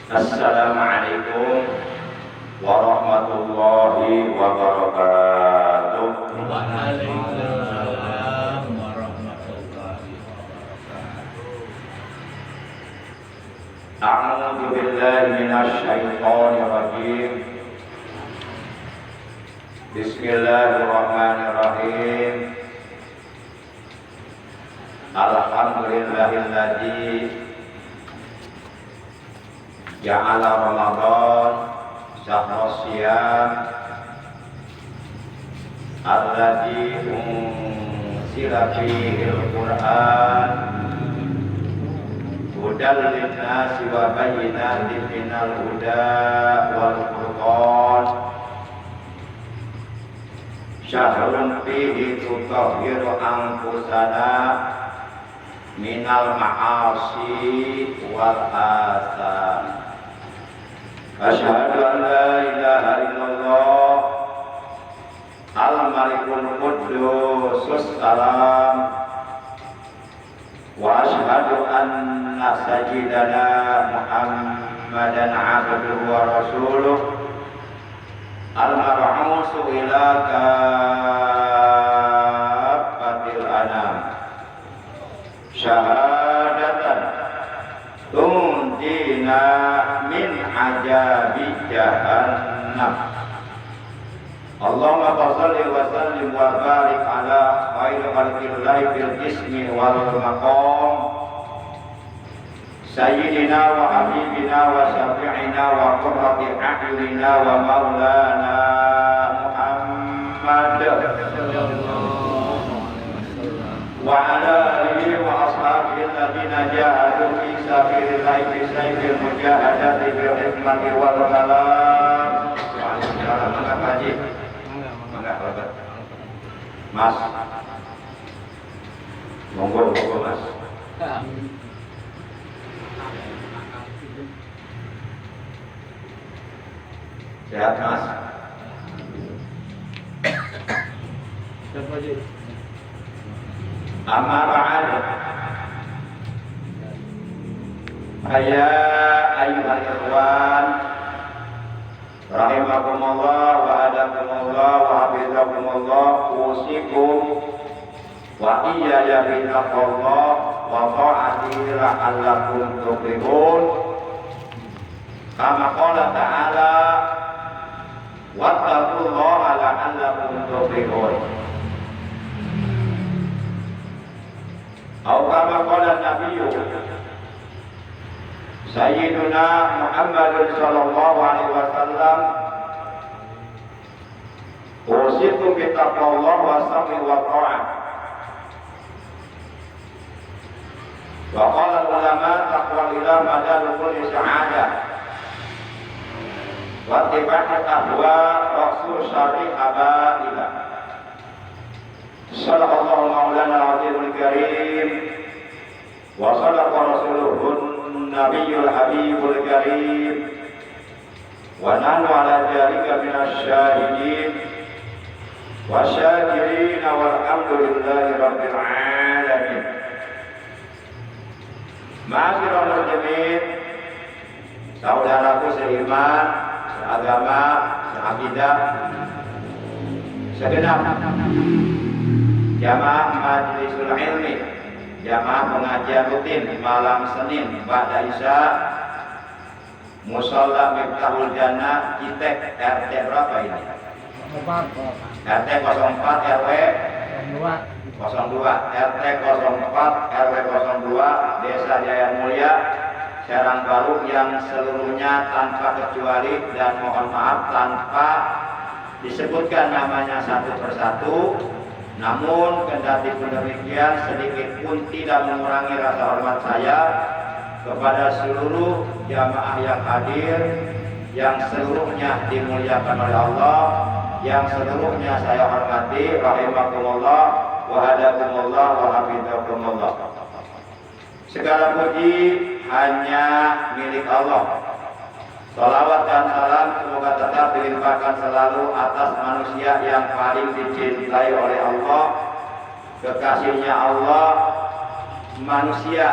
Assalamualaikum warahmatullahi wabarakatuh. Waalaikumsalam warahmatullahi wabarakatuh. A'udzu billahi minasy syaithanir rajim. Bismillahirrahmanirrahim. Alhamdulillahilladzi ja'ala Ramadan syahrus siyam alladzi unzila fihi al-Qur'an hudan lin-nasi wa bayyinatin minal huda wal furqan syahrun fihi tutahhiru anfusana minal ma'asi wal asam. Asyhadu an la ilaha illallah al-malikul quddusus salam wa asyhadu anna sayyidana Muhammadan abduhu wa rasuluh al-mab'usu ila kaffatil anam syahadatan tunjina min ajabi jahannam. Allahumma shalli wa sallim wa barik ala khairi khalqillahi fil jismi wal maqam sayyidina wa habibina wa syafi'ina wa qurrati a'yunina wa maulana Muhammad wa ala alihi wa ashabihi alladziina jahadu fi sabilillahi fi sayfil mujahadati bil hikmati wal kalam. Waalaikumsalam. Mangga Haji. Mangga Bapak. Mas. Monggo Mas. Sehat Mas. Siapa aja? Amma ba'd. Ya ayyuhal ikhwan rahimakumullah wa adakumullah wa hafizakumullah usikum wa iyaya bittaqullah wa ta'atihi la'allakum tuflihun. Kama qala ta'ala wattaqullaha la'allakum tuflihun. Atau kama qala Nabiyyu Sayyiduna Muhammadun sallallahu alaihi wasallam usikum bittaqwallah wa sam'i wa ta'ah. Wa qala ulama taqwal ilah madal kulli sa'adah wa tibaqat ahwa rasul syarri abailah. Sallallahu maulana al-azimul karim wa sadaqa rasuluhun nabiyul habibul karim wa nahnu ala dhalika minasy syahidin wa syakirin walhamdulillahi rabbil alamin. Ma'asyiral muslimin, saudaraku seiman, seagama, seakidah, segenap jamaah majlisul ilmi, jamaah pengajian rutin malam Senin ba'da Isya, Musalla Miftahul Jannah Citek, RT berapa ini? RT 04 RW 02, RT 04 RW 02, Desa Jaya Mulia, Serang Baru, yang seluruhnya tanpa kecuali dan mohon maaf tanpa disebutkan namanya satu persatu. Namun kendati pun demikian, sedikit pun tidak mengurangi rasa hormat saya kepada seluruh jamaah yang hadir, yang seluruhnya dimuliakan oleh Allah, yang seluruhnya saya hormati. Rahimakumullah wa hadakumullah wa hafizakumullah. Segala puji hanya milik Allah. Salawat dan salam semoga tetap dilimpahkan selalu atas manusia yang paling dicintai oleh Allah, kekasihnya Allah, manusia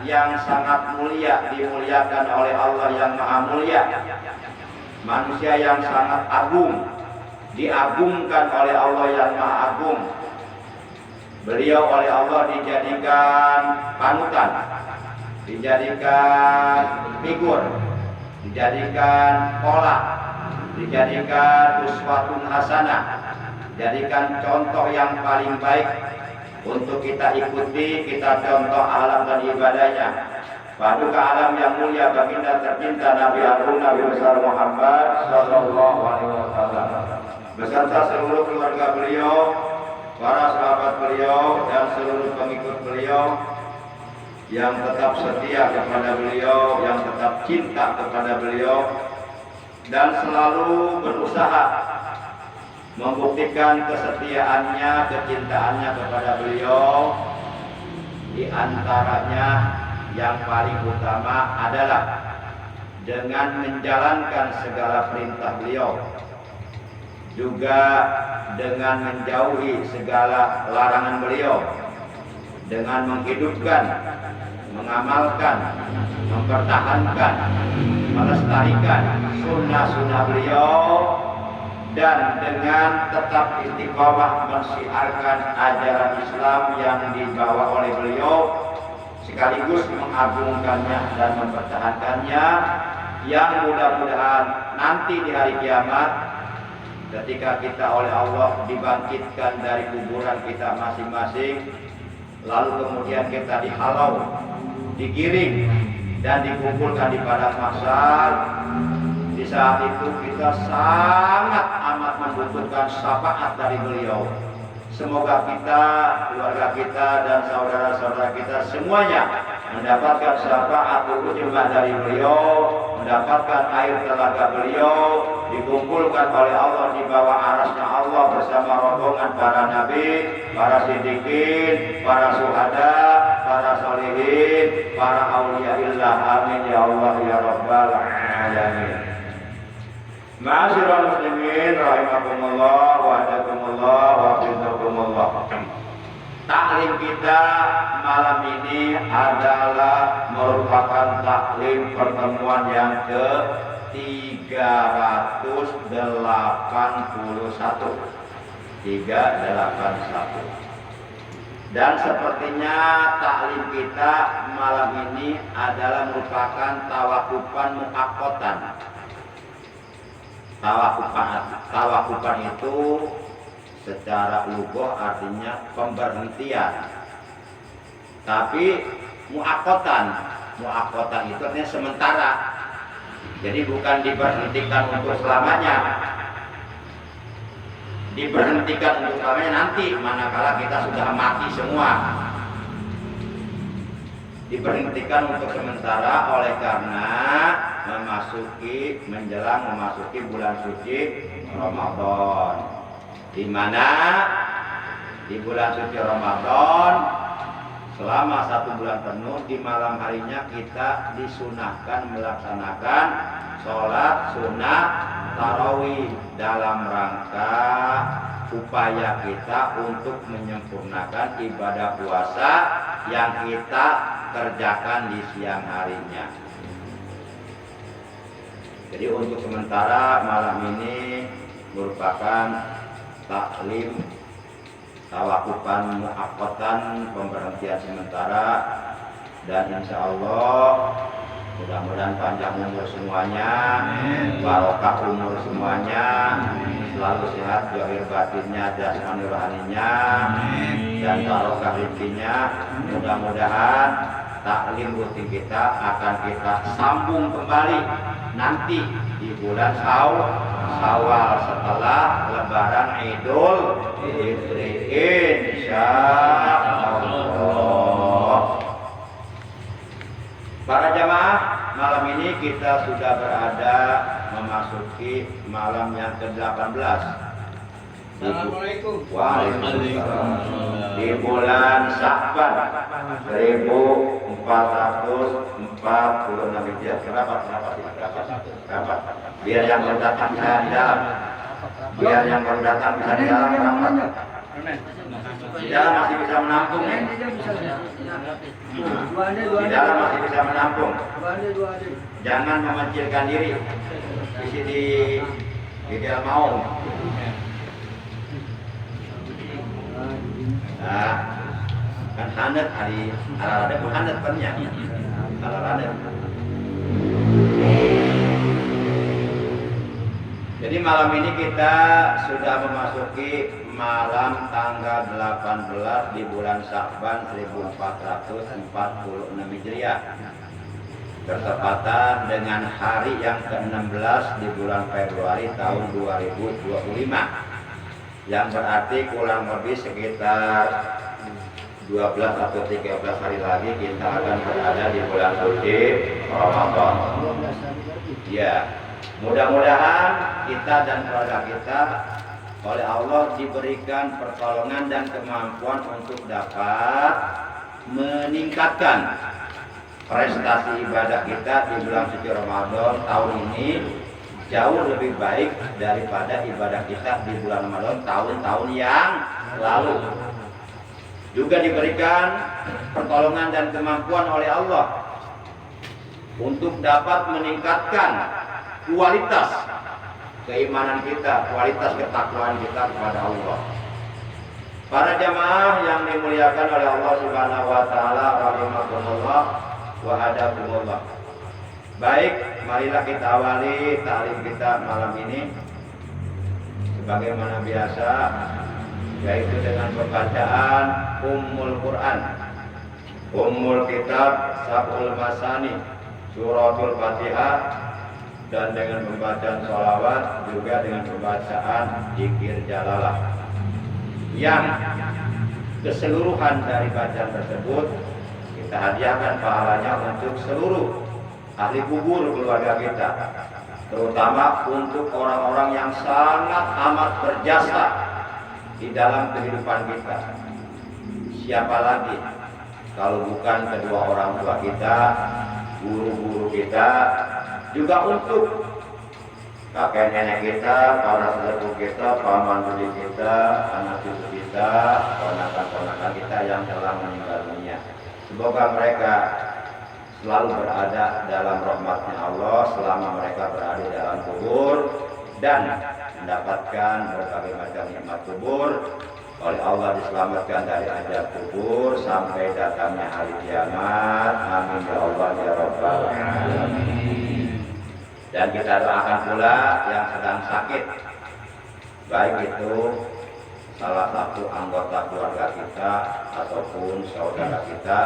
yang sangat mulia, dimuliakan oleh Allah yang maha mulia. Manusia yang sangat agung, diagungkan oleh Allah yang maha agung. Beliau oleh Allah dijadikan panutan, dijadikan figur, dijadikan pola, dijadikan uswatun hasanah, jadikan contoh yang paling baik untuk kita ikuti, kita contoh alam dan ibadahnya. Paduka alam yang mulia baginda tercinta Nabi Agung Nabi besar Muhammad Sallallahu Alaihi Wasallam beserta seluruh keluarga beliau, para sahabat beliau dan seluruh pengikut beliau yang tetap setia kepada beliau, yang tetap cinta kepada beliau dan selalu berusaha membuktikan kesetiaannya, kecintaannya kepada beliau. Di antaranya yang paling utama adalah dengan menjalankan segala perintah beliau, juga dengan menjauhi segala larangan beliau, dengan menghidupkan, mengamalkan, mempertahankan, melestarikan sunnah-sunnah beliau, dan dengan tetap istiqomah mensiarkan ajaran Islam yang dibawa oleh beliau, sekaligus mengagungkannya dan mempertahankannya, yang mudah-mudahan nanti di hari kiamat ketika kita oleh Allah dibangkitkan dari kuburan kita masing-masing, lalu kemudian kita dihalau, digiring dan dikumpulkan di padang mahsyar. Di saat itu kita sangat amat membutuhkan syafaat dari beliau. Semoga kita, keluarga kita dan saudara-saudara kita semuanya mendapatkan syafaat ujunglah dari beliau, mendapatkan air telaga beliau, dikumpulkan oleh Allah di bawah arasnya Allah bersama rombongan para nabi, para siddiqin, para syuhada, para sholihin, para auliyaillah. Amin ya Allah ya rabbal alamin. Ma'asyiral muslimin rahimakumullah wa hadakumullah wa hafizakumullah. Taklim kita malam ini adalah merupakan taklim pertemuan yang ke-381. Dan sepertinya taklim kita malam ini adalah merupakan tawakufan muaqqatan. Tawakufan itu secara lughah artinya pemberhentian. Tapi muaqqatan itu artinya sementara. Jadi bukan diberhentikan untuk selamanya. Diberhentikan untuk selamanya nanti manakala kita sudah mati semua. Diberhentikan untuk sementara oleh karena menjelang memasuki bulan suci Ramadan, di mana di bulan suci Ramadan selama 1 bulan penuh di malam harinya kita disunahkan melaksanakan sholat sunnah tarawih dalam rangka upaya kita untuk menyempurnakan ibadah puasa yang kita kerjakan di siang harinya. Jadi untuk sementara malam ini merupakan taklim tawakufan muaqqatan, pemberhentian sementara, dan insya Allah mudah-mudahan panjang umur semuanya, barokah umur semuanya, selalu sehat zahir batinnya, jasmani rohaninya, dan barokah rezekinya. Mudah-mudahan taklim rutin kita akan kita sambung kembali nanti di bulan Syawal setelah Lebaran Idul Fitri insyaallah. Para jamaah, malam ini kita sudah berada memasuki malam yang ke-18. Assalamualaikum. Waalaikumsalam. Di bulan Sya'ban 1446 Hijriah. Kenapa? Biar yang baru datang bisa di dalam. Biar yang baru datang bisa di dalam. Di dalam masih bisa menampung ya? Di dalam masih bisa menampung. Jangan memecilkan diri. Isi di dalam mau. Nah, kan hanet hari ada pun hanet pennya. Kalau hanet. Jadi malam ini kita sudah memasuki malam tanggal 18 di bulan Sya'ban 1446 Hijriah. Bertepatan dengan hari yang ke-16 di bulan Februari tahun 2025. Yang berarti kurang lebih sekitar 12 atau 13 hari lagi kita akan berada di bulan suci Ramadan. Ya. Mudah-mudahan kita dan keluarga kita oleh Allah diberikan pertolongan dan kemampuan untuk dapat meningkatkan prestasi ibadah kita di bulan suci Ramadan tahun ini jauh lebih baik daripada ibadah kita di bulan Ramadan tahun-tahun yang lalu. Juga diberikan pertolongan dan kemampuan oleh Allah untuk dapat meningkatkan kualitas keimanan kita, kualitas ketakwaan kita kepada Allah. Para jamaah yang dimuliakan oleh Allah Subhanahu wa taala, rahimakumullah wa hadakumullah. Baik, marilah kita awali ta'lim kita malam ini sebagaimana biasa, yaitu dengan pembacaan Ummul Quran, Ummul Kitab, Sab'ul Masani, Suratul Fatihah, dan dengan pembacaan sholawat, juga dengan pembacaan zikir jalalah, yang keseluruhan dari bacaan tersebut kita hadiahkan pahalanya untuk seluruh ahli kubur keluarga kita, terutama untuk orang-orang yang sangat amat berjasa di dalam kehidupan kita. Siapa lagi kalau bukan kedua orang tua kita, guru-guru kita, juga untuk kakek nenek kita, para sesepuh kita, paman bibi kita, anak cucu kita, ponakan-ponakan kita yang telah meninggal dunia. Semoga mereka selalu berada dalam rahmatnya Allah selama mereka berada dalam kubur dan mendapatkan berbagai macam nikmat kubur. Oleh Allah diselamatkan dari azab kubur sampai datangnya hari kiamat. Amin ya Allah ya Rabbal alamin. Dan kita doakan pula yang sedang sakit, baik itu salah satu anggota keluarga kita, ataupun saudara kita,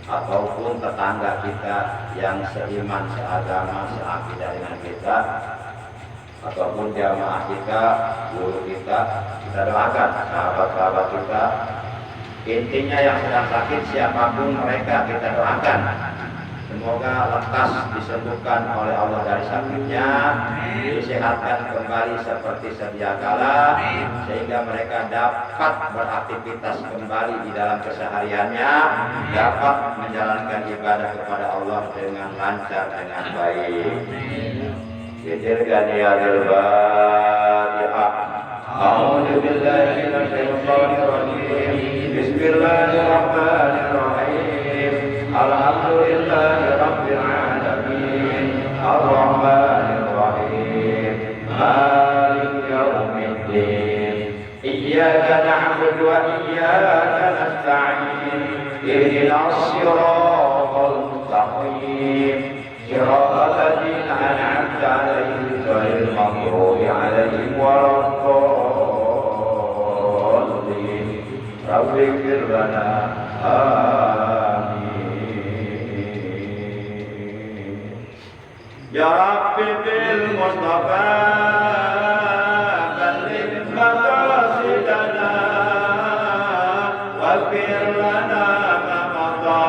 ataupun tetangga kita yang seiman, seagama, seakidah dengan kita, ataupun jamaah kita, guru kita doakan, sahabat-sahabat kita. Intinya yang sedang sakit siapapun mereka kita doakan. Semoga lekas disembuhkan oleh Allah dari sakitnya, disehatkan kembali seperti sedia kala, sehingga mereka dapat beraktivitas kembali di dalam kesehariannya, dapat menjalankan ibadah kepada Allah dengan lancar, dengan baik. Bidzikrillahi Fatihah. A'udzu billahi minasyaitonir rajim. Bismillahirrahmanirrahim. Alhamdulillahi rabbil alamin. Ar-Rahmanir Rahim. Maliki yaumiddin. Iyyaka na'budu wa iyyaka nasta'in. Ihdinas siratal mustaqim. Siratal ladzina an'amta 'alaihim ghairil maghdubi 'alaihim waladdallin. Rabbighfir lana. Ya Rabbi bil Mustafa balligh maqasidana waghfir lana ma madha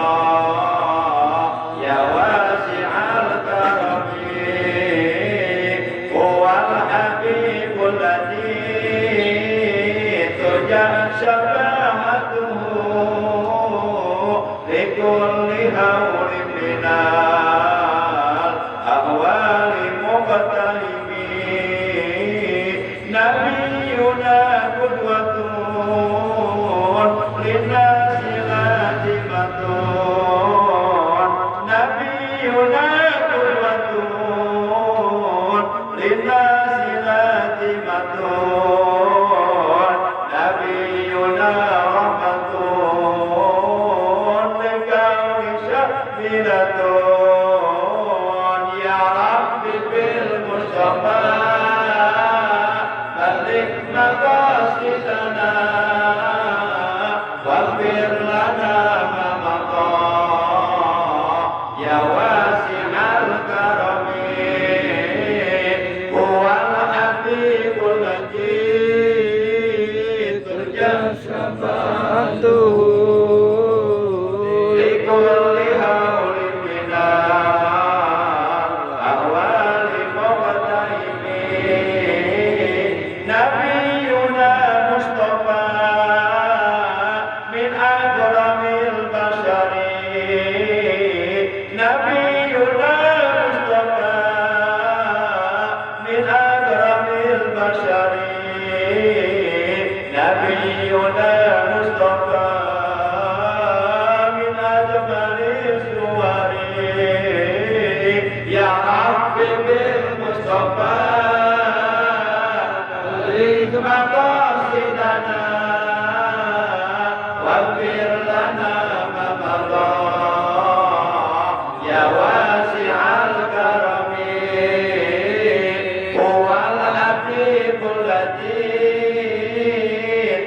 ya wasi'al karami huwal habibul ladzi turja syafa'atuhu likulli hawlin minal Nabiyuna qudwatun nabiyuna qudwatun linnasi latimatun nabiyuna rahmatun likauni syamilatun ya Rabbi bil Mustafa balik maqasidana waghfir lana ma maqa ya wasi'al karami huwal habibul majid turja syafa'atuhu likulli haulin minal ahwali muqtaimi nabiyuna Mustafa min akramil bashari nabiyuna Mustafa min akramil bashari nabiyuna Mustafa min ajmalis suwari ya Rabbi bil Mustafa balik maqasidana waghfir lana ma maqa ya wasi'al karami huwal habibul ladzi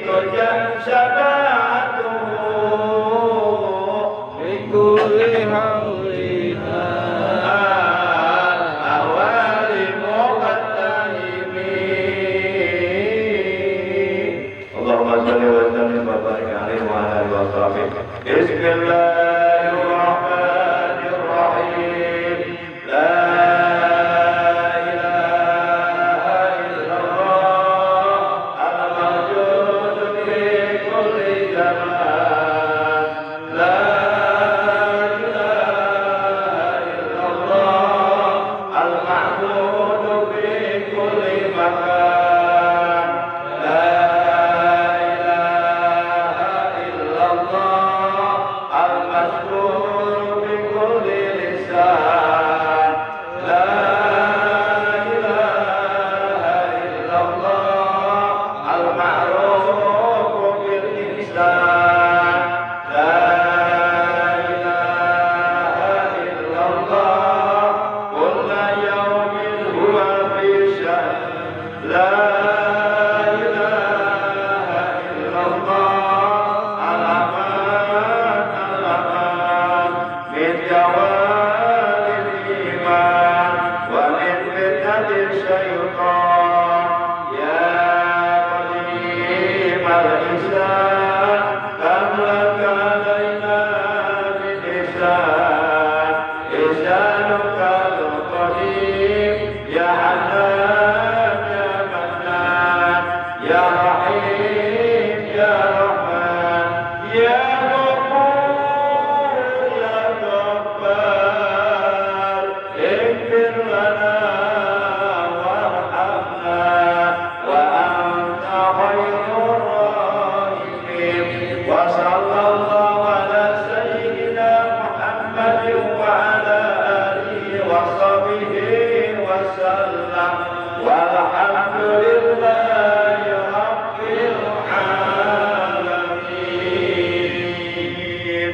turja syafa'atuhu bikulli haulina ahwali muqaddimi Allahumma shalli wa sallim wa barik alaihi wa ala alihi wa sahbihi Bismillahirrahmanirrahim La ilaha illallah al-mawjud fi kulli zaman La ilaha illallah al-ma'bud fi kulli makan La ilaha illallah al-mashhur bi kulli lisan La ilaha illallah al-ma'ruf bil ihsan La ilaha illallah kulla yawmin huwa fi sha'n La ilaha illallah alaman alaman min jawalil iman wa min fitnatil syaitan ya qadim al-ihsan kam laka alaina min ihsan ihsanuka al-qadim ya hanan ya mannan ya rahim ya rahman ya ghafur ya ghaffar ighfir lana warhamna wa anta khairur rahimin wa sallallahu ala sayyidina Muhammadin wa ala alihi wa sahbihi wa sallam walhamdulillahi rabbil alamin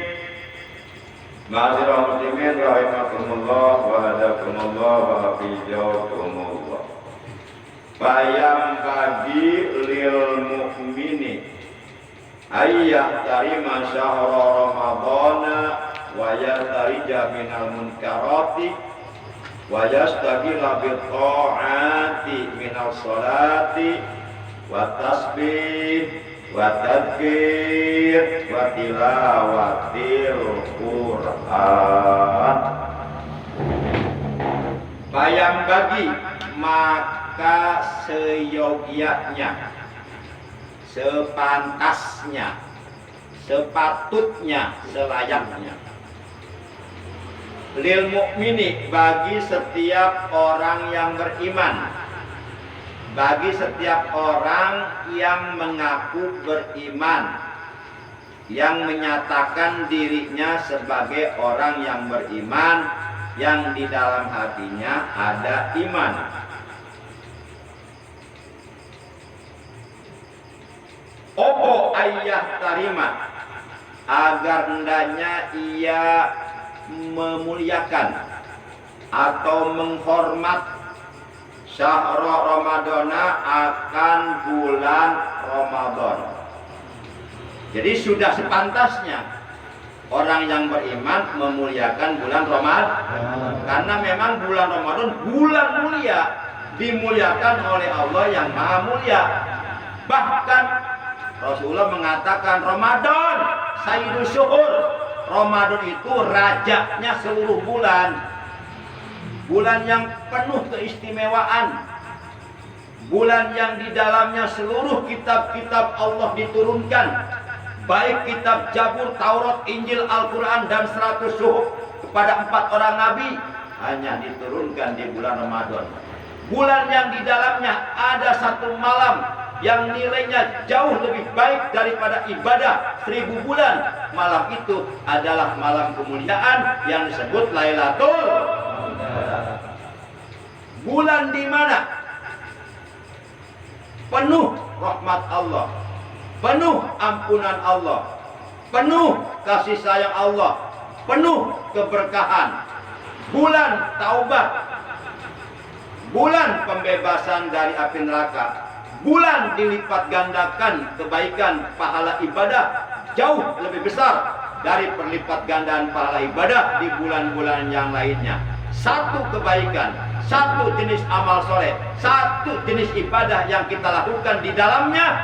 Ma'asyiral muslimin rahimakumullah wa hadakumullah wa hafizakumullah Bayang bagi lil mu'mini ayyah tarima syahra ramadhana wa yatarija minal munkarati wa yastagila bil ta'ati minal salati wa tasbih wa tadkir wa tilawatil Qur'an bayang bagi maka seyogianya sepantasnya sepatutnya selayaknya lil mukmini bagi setiap orang yang beriman bagi setiap orang yang mengaku beriman yang menyatakan dirinya sebagai orang yang beriman yang di dalam hatinya ada iman. Opo ayah tarima, agar hendaknya ia memuliakan atau menghormat syahra Ramadana akan bulan Ramadan. Jadi sudah sepantasnya orang yang beriman memuliakan bulan Ramadan, karena memang bulan Ramadan bulan mulia, dimuliakan oleh Allah yang Maha Mulia. Bahkan Rasulullah mengatakan Ramadan sayyidul syuhur, Ramadan itu rajanya seluruh bulan, bulan yang penuh keistimewaan, bulan yang di dalamnya seluruh kitab-kitab Allah diturunkan, baik kitab Zabur, Taurat, Injil, Al-Quran dan 100 suhuf kepada 4 orang nabi hanya diturunkan di bulan Ramadan. Bulan yang di dalamnya ada satu malam yang nilainya jauh lebih baik daripada ibadah 1000 bulan. Malam itu adalah malam kemuliaan yang disebut Lailatul Qadar. Bulan di mana penuh rahmat Allah, penuh ampunan Allah, penuh kasih sayang Allah, penuh keberkahan. Bulan taubat, bulan pembebasan dari api neraka, bulan dilipat gandakan kebaikan pahala ibadah jauh lebih besar dari perlipat gandaan pahala ibadah di bulan-bulan yang lainnya. Satu kebaikan, satu jenis amal soleh, satu jenis ibadah yang kita lakukan di dalamnya,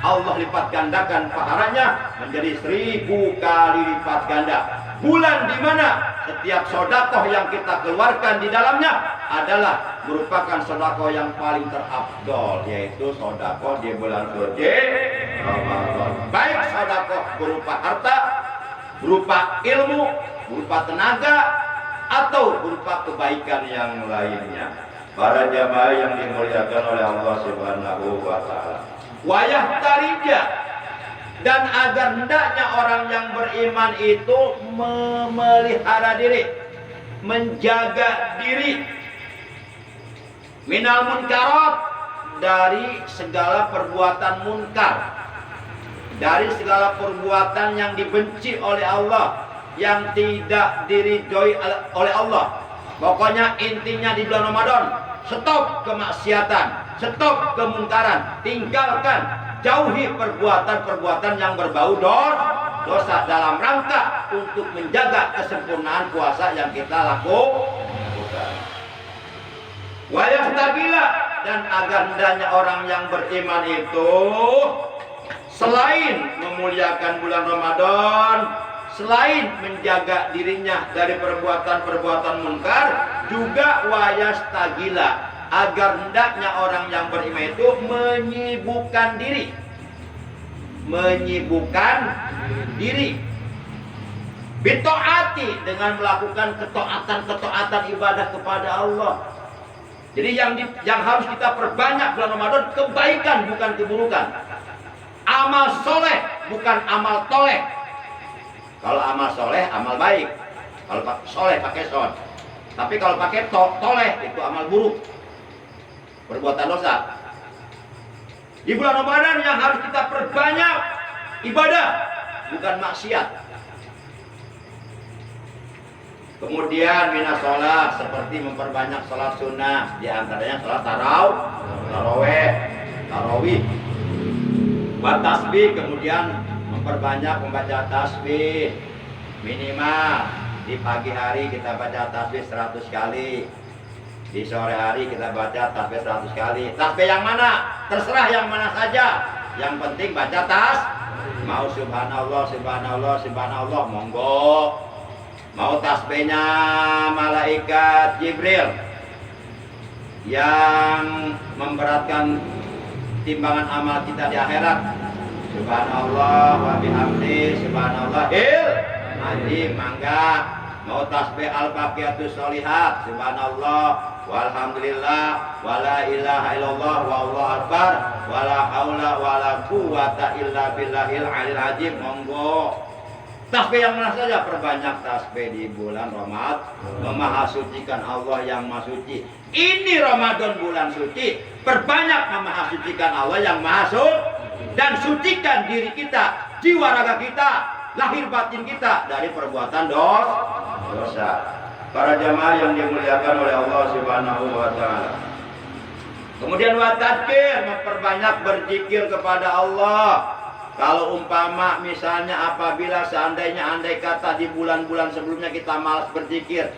Allah lipat gandakan pahalanya menjadi 1000 kali lipat ganda. Bulan di mana setiap sedekah yang kita keluarkan di dalamnya adalah merupakan sedekah yang paling terafdol, yaitu sedekah di bulan suci Ramadan. Baik sedekah berupa harta, berupa ilmu, berupa tenaga, atau berupa kebaikan yang lainnya. Para jamaah yang dimuliakan oleh Allah Subhanahu wa taala. Wayah tarija, dan agar hendaknya orang yang beriman itu memelihara diri, menjaga diri minal munkarat, dari segala perbuatan munkar, dari segala perbuatan yang dibenci oleh Allah, yang tidak diridhoi oleh Allah. Pokoknya intinya di bulan Ramadan, stop kemaksiatan, stop kemungkaran, tinggalkan, jauhi perbuatan-perbuatan yang berbau dosa dalam rangka untuk menjaga kesempurnaan puasa yang kita lakukan. Wa yastabila, dan agar hendaknya orang yang beriman itu selain memuliakan bulan Ramadan, selain menjaga dirinya dari perbuatan-perbuatan munkar, juga wayastagila, agar hendaknya orang yang beriman itu menyibukkan diri bitaati, dengan melakukan ketaatan ibadah kepada Allah. Jadi yang harus kita perbanyak bulan Ramadan kebaikan, bukan keburukan. Amal soleh, bukan amal toleh. Kalau amal soleh, amal baik. Kalau soleh pakai son. Tapi kalau pakai toleh, itu amal buruk, perbuatan dosa. Di bulan Ramadan yang harus kita perbanyak ibadah, bukan maksiat. Kemudian minas sholat, seperti memperbanyak sholat sunnah, di antaranya sholat tarawih, buat tasbih. Kemudian memperbanyak membaca tasbih, minimal di pagi hari kita baca tasbih 100 kali, di sore hari kita baca tasbih 100 kali. Tasbih yang mana? Terserah yang mana saja, yang penting baca mau subhanallah, subhanallah, subhanallah, monggo. Mau tasbihnya malaikat Jibril yang memberatkan timbangan amal kita di akhirat, subhanallah wa bihamdi subhanallahil azim, mangga. Mau tasbih al-baqiyatus sholihat, subhanallah walhamdulillah wala ilaha illallah wallahu akbar wala haula wala quwata illa billahil aliyil azim, monggo. Tasbih yang mana saja? Perbanyak tasbih di bulan Ramadan, memahasucikan Allah yang maha suci. Ini Ramadan bulan suci, perbanyak memahasucikan Allah yang maha suci dan sucikan diri kita, jiwa raga kita, lahir batin kita dari perbuatan dosa. Para jamaah yang dimuliakan oleh Allah Subhanahu wa taala. Kemudian watadzkir, memperbanyak berzikir kepada Allah. Kalau umpama misalnya apabila seandainya andai kata di bulan-bulan sebelumnya kita malas berzikir,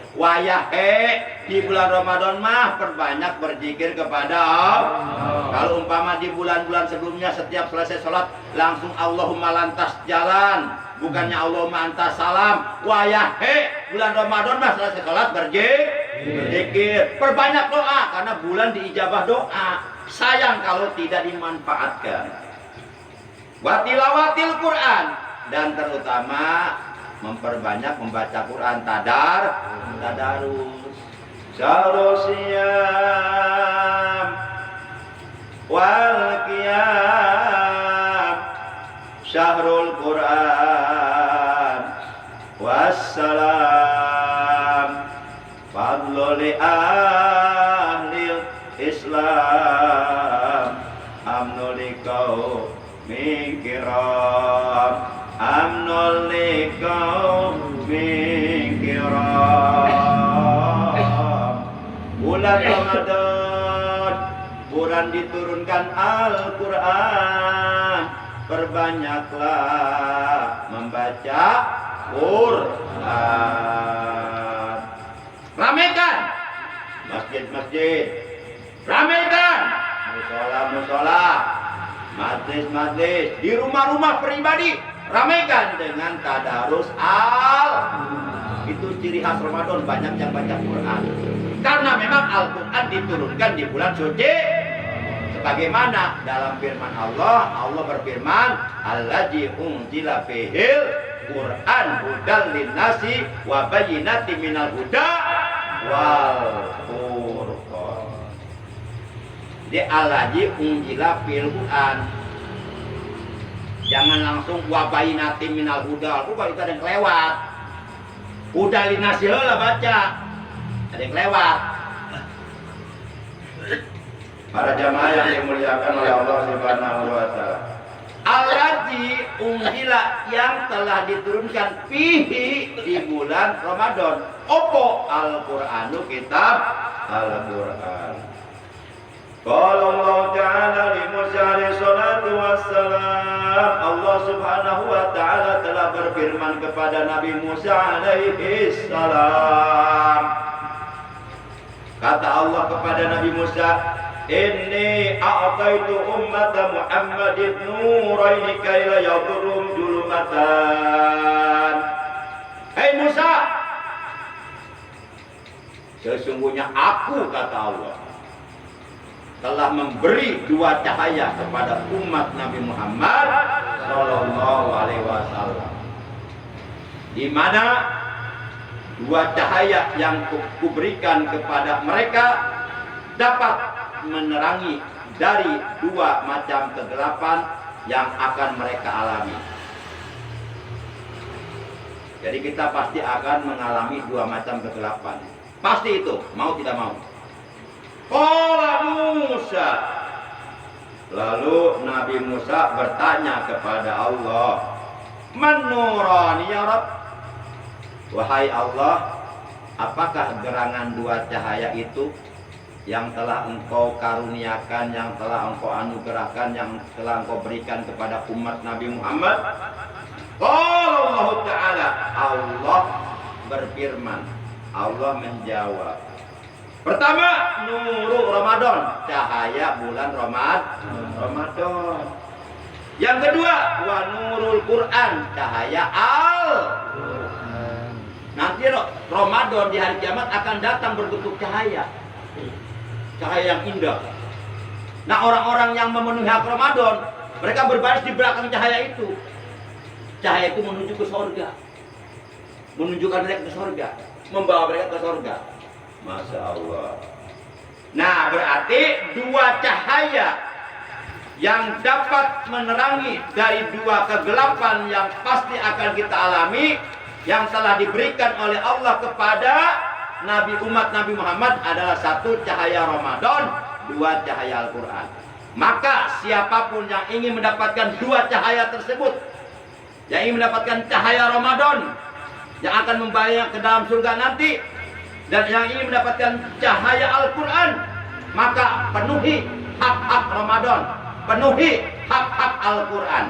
di bulan Ramadan mah perbanyak berzikir kepada Allah. Kalau umpama di bulan-bulan sebelumnya setiap selesai sholat langsung Allahumma lantas jalan, bukannya Allahumma antas salam. Bulan Ramadan mah selesai sholat berzikir, perbanyak doa karena bulan diijabah doa. Sayang kalau tidak dimanfaatkan. Watilawatil Quran, dan terutama memperbanyak membaca Quran tadarus. Syahrul siyam wal qiyam, syahrul Quran wassalam, fadlul ahlil Islam, amnul liqau mikiram, amnul liqau mikiram. Bulan Ramadan, bulan diturunkan Al-Quran, perbanyaklah membaca Quran. Ramaikan masjid-masjid, ramaikan musola-musola, majlis-majlis, di rumah-rumah pribadi, ramaikan dengan tadarus itu ciri khas Ramadan, banyak yang baca Quran. Karena memang Al-Quran diturunkan di bulan suci. Sebagaimana dalam firman Allah, Allah berfirman, "Allazi unzila fihil Quran hudal linnasi wa bayyinatin minal huda wal furqan." Di allazi unzila fil Quran. Jangan langsung wa bayyinatin minal huda. Itu ada yang kelewat. Hudal linnasi lah baca. Ada yang kelewat. Para jamaah yang dimuliakan oleh Allah Subhanahu wa taala. Allazi unzila, yang telah diturunkan fihi, di bulan Ramadan. Opo Al-Qur'anu, kitab Al-Qur'an. Qala Allah Ta'ala li Musa alaihi salatu wassalam, Allah Subhanahu wa taala telah berfirman kepada Nabi Musa alaihi salam. Kata Allah kepada Nabi Musa, "Inni a'taitu ummata Muhammadin nuraini kaila yadurrum julumatan." Hei Musa, sesungguhnya aku, kata Allah, telah memberi dua cahaya kepada umat Nabi Muhammad Sallallahu Alaihi Wasallam, di mana dua cahaya yang kuberikan kepada mereka dapat menerangi dari dua macam kegelapan yang akan mereka alami. Jadi kita pasti akan mengalami dua macam kegelapan. Pasti itu, mau tidak mau. Qala Musa. Lalu Nabi Musa bertanya kepada Allah, "Man nurani ya Rabb?" Wahai Allah, apakah gerangan dua cahaya itu yang telah engkau karuniakan, yang telah engkau anugerahkan, yang telah engkau berikan kepada umat Nabi Muhammad? Allah Ta'ala, Allah berfirman, Allah menjawab. Pertama, nuru Ramadan, cahaya bulan Ramadan. Yang kedua, wa nurul Quran, cahaya Al-Quran. Nanti Ramadan di hari kiamat akan datang berbentuk cahaya. Cahaya yang indah. Nah, orang-orang yang memenuhi hak Ramadan, mereka berbaris di belakang cahaya itu. Cahaya itu menuju ke surga, menunjukkan mereka ke surga, membawa mereka ke surga. Masya Allah. Nah, berarti dua cahaya yang dapat menerangi dari dua kegelapan yang pasti akan kita alami, yang telah diberikan oleh Allah kepada umat Nabi Muhammad adalah satu, cahaya Ramadan, dua, cahaya Al-Quran. Maka siapapun yang ingin mendapatkan dua cahaya tersebut, yang ingin mendapatkan cahaya Ramadan yang akan membawa ke dalam surga nanti, dan yang ingin mendapatkan cahaya Al-Quran, maka penuhi hak-hak Ramadan, penuhi hak-hak Al-Quran.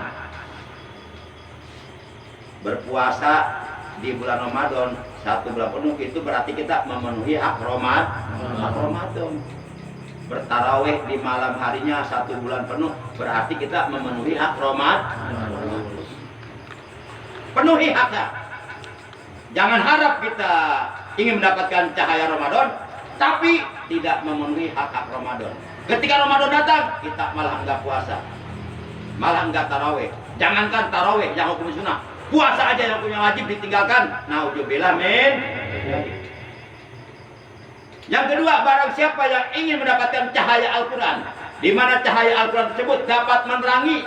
Berpuasa di bulan Ramadan 1 bulan penuh itu berarti kita memenuhi hak Ramadan. Bertarawih di malam harinya 1 bulan penuh berarti kita memenuhi hak Ramadan. Penuhi haknya. Jangan harap kita ingin mendapatkan cahaya Ramadan tapi tidak memenuhi hak-hak Ramadan. Ketika Ramadan datang, kita malah enggak puasa, malah enggak tarawih. Jangankan tarawih yang hukum sunnah, puasa aja yang hukumnya wajib ditinggalkan. Naudzubillah min. Yang kedua, barang siapa yang ingin mendapatkan cahaya Al-Quran, di mana cahaya Al-Quran tersebut dapat menerangi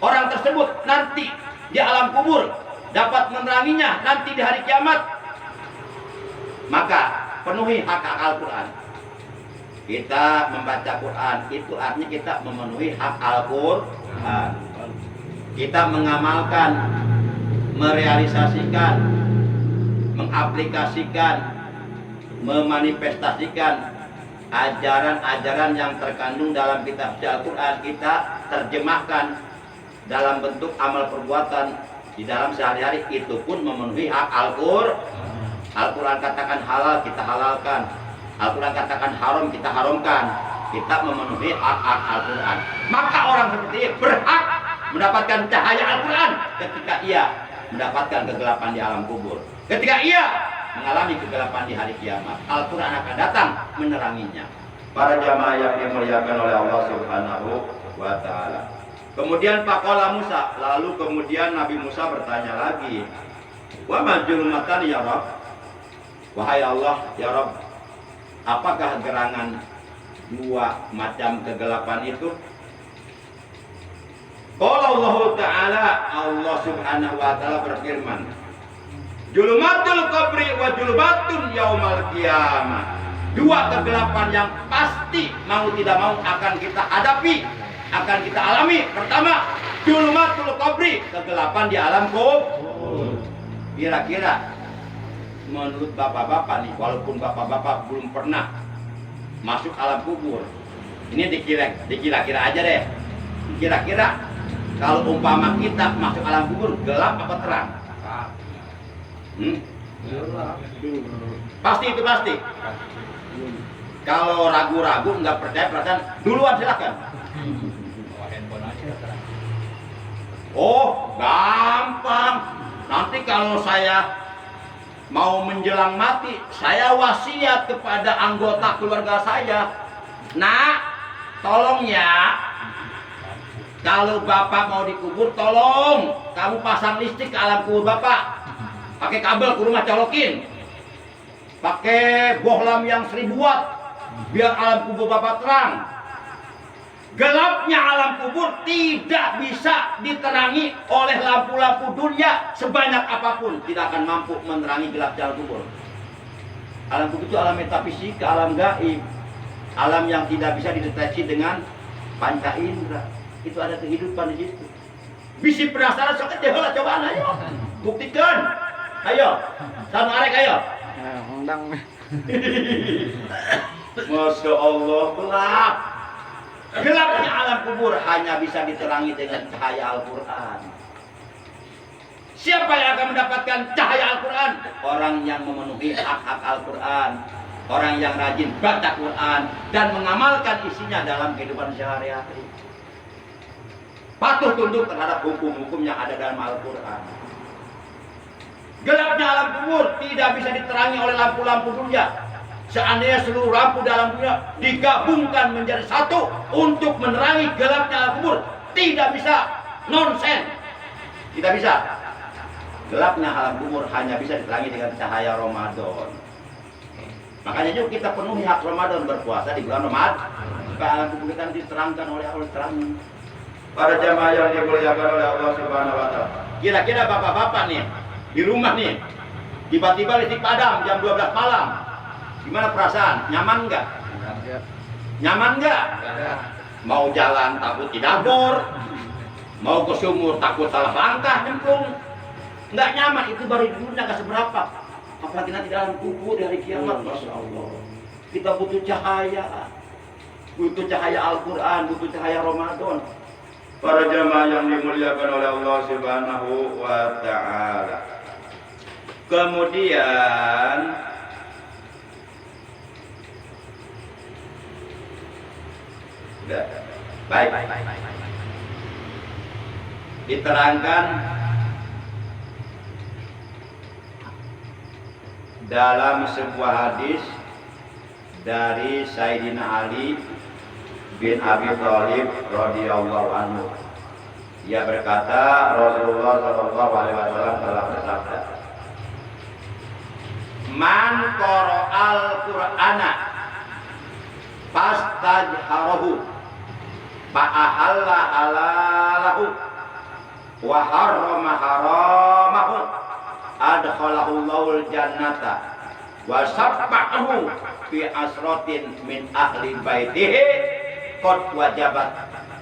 orang tersebut nanti di alam kubur, dapat meneranginya nanti di hari kiamat, maka penuhi hak-hak Al-Quran. Kita membaca Quran itu artinya kita memenuhi hak Al-Quran. Kita mengamalkan, merealisasikan, mengaplikasikan, memanifestasikan ajaran-ajaran yang terkandung dalam kitab Al-Quran, kita terjemahkan dalam bentuk amal perbuatan di dalam sehari-hari, itu pun memenuhi hak Al-Quran. Al-Quran katakan halal, kita halalkan. Al-Quran katakan haram, kita haramkan. Kita memenuhi hak-hak Al-Quran. Maka orang seperti ini berhak mendapatkan cahaya Al-Quran ketika ia mendapatkan kegelapan di alam kubur. Ketika ia mengalami kegelapan di hari kiamat, Al-Quran akan datang meneranginya. Para jamaah yang dimuliakan oleh Allah Subhanahu wa Ta'ala. Kemudian faqala Musa, lalu kemudian Nabi Musa bertanya lagi, wa majulmatan ya Rabb, wahai Allah ya Rabb, apakah gerangan dua macam kegelapan itu? Qala Allah Ta'ala, Allah Subhanahu wa Ta'ala berfirman, julumatul qabri wa julumatun yaumal qiyamah. Dua kegelapan yang pasti mau tidak mau akan kita hadapi, akan kita alami. Pertama, julumatul qabri, kegelapan di alam kubur. Kira-kira menurut bapak-bapak nih, walaupun bapak-bapak belum pernah masuk alam kubur, ini dikira-kira aja deh. Kira-kira kalau umpama kita masuk alam kubur, gelap apa terang? Pasti itu pasti. Kalau ragu-ragu nggak percaya perasaan duluan silakan. Oh gampang. Nanti kalau saya mau menjelang mati, saya wasiat kepada anggota keluarga saya, nak, tolong ya, kalau bapak mau dikubur, tolong kamu pasang listrik ke alam kubur bapak. Pakai kabel ke rumah colokin, pakai bohlam yang 1000 watt, biar alam kubur bapak terang. Gelapnya alam kubur tidak bisa diterangi oleh lampu-lampu dunia sebanyak apapun, tidak akan mampu menerangi gelap alam kubur. Alam kubur itu alam metafisika, alam gaib, alam yang tidak bisa dideteksi dengan panca indera. Itu ada kehidupan di situ. Bisi penasaran sok aja lah, cobaan ayo, buktikan. Ayo, sama arek ayo. Undang. Masya Allah, gelap. Gelapnya alam kubur hanya bisa diterangi dengan cahaya Al-Quran. Siapa yang akan mendapatkan cahaya Al-Quran? Orang yang memenuhi hak-hak Al-Quran, orang yang rajin baca Quran dan mengamalkan isinya dalam kehidupan sehari-hari. Patuh tunduk terhadap hukum-hukum yang ada dalam Al-Quran. Gelapnya alam kubur tidak bisa diterangi oleh lampu-lampu dunia. Seandainya seluruh lampu dalam dunia digabungkan menjadi satu untuk menerangi gelapnya alam kubur, tidak bisa, nonsen, tidak bisa. Gelapnya alam kubur hanya bisa diterangi dengan cahaya Ramadan. Makanya yuk kita penuhi hak Ramadan, berpuasa di bulan Ramadan supaya alam kubur kita diterangkan oleh Allah terang. Para jamaah yang dimuliakan oleh Allah Subhanahu wa taala. Kira-kira bapak-bapak nih di rumah nih tiba-tiba listrik padam jam 12 malam. Gimana perasaan? Nyaman nggak? Nyaman nggak? Mau jalan takut di dapur, mau ke sumur takut salah langkah nyemplung. Nggak nyaman, itu baru di dunia nggak seberapa. Apalagi nanti dalam kubur di hari kiamat, Masya Allah. Kita butuh cahaya Al-Quran, butuh cahaya Ramadan. Para jamaah yang dimuliakan oleh Allah Subhanahu wa ta'ala. Kemudian baik. Diterangkan dalam sebuah hadis dari Sayyidina Ali bin Abi Thalib radhiyallahu anhu. Ia berkata, Rasulullah sallallahu alaihi wasallam telah bersabda, "Man qara'al Qur'ana fastajharahu fa'ahalla halalahu wa harrama haramahu adkhalahu Allahul jannata wa sabba'ahu fi asratin min ahli baitihi qad wajabat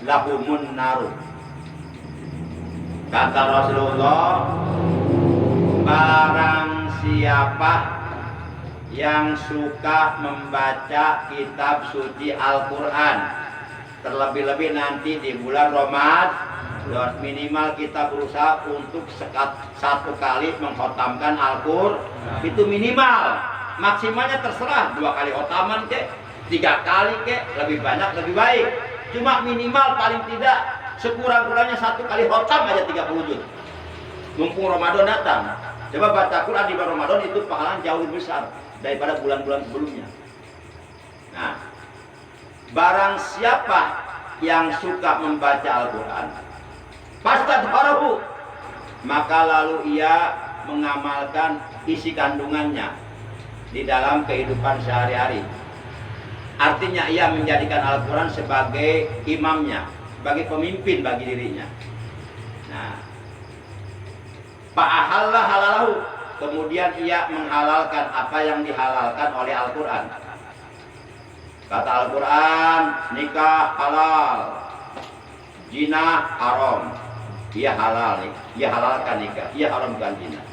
lahumun naru." Kata Rasulullah, barang siapa yang suka membaca kitab suci Al-Quran, terlebih-lebih nanti di bulan Ramadan, minimal kita berusaha untuk satu kali menghotamkan Al-Quran. Itu minimal. Maksimalnya terserah, 2 kali hotaman kek, 3 kali kek, lebih banyak lebih baik. Cuma minimal paling tidak sekurang-kurangnya 1 kali hotam aja 30 juz. Mumpung Ramadan datang, coba baca Quran di bulan Ramadan, itu pahalanya jauh lebih besar daripada bulan-bulan sebelumnya. Nah, barang siapa yang suka membaca Al-Quran, fastadharahu, maka lalu ia mengamalkan isi kandungannya di dalam kehidupan sehari-hari. Artinya ia menjadikan Al-Quran sebagai imamnya, sebagai pemimpin bagi dirinya. Nah, fa'ahalla halalahu, kemudian ia menghalalkan apa yang dihalalkan oleh Al-Quran. Kata Al-Quran, nikah halal, zina haram. Ia halal, ia halalkan nikah, ia haramkan zina.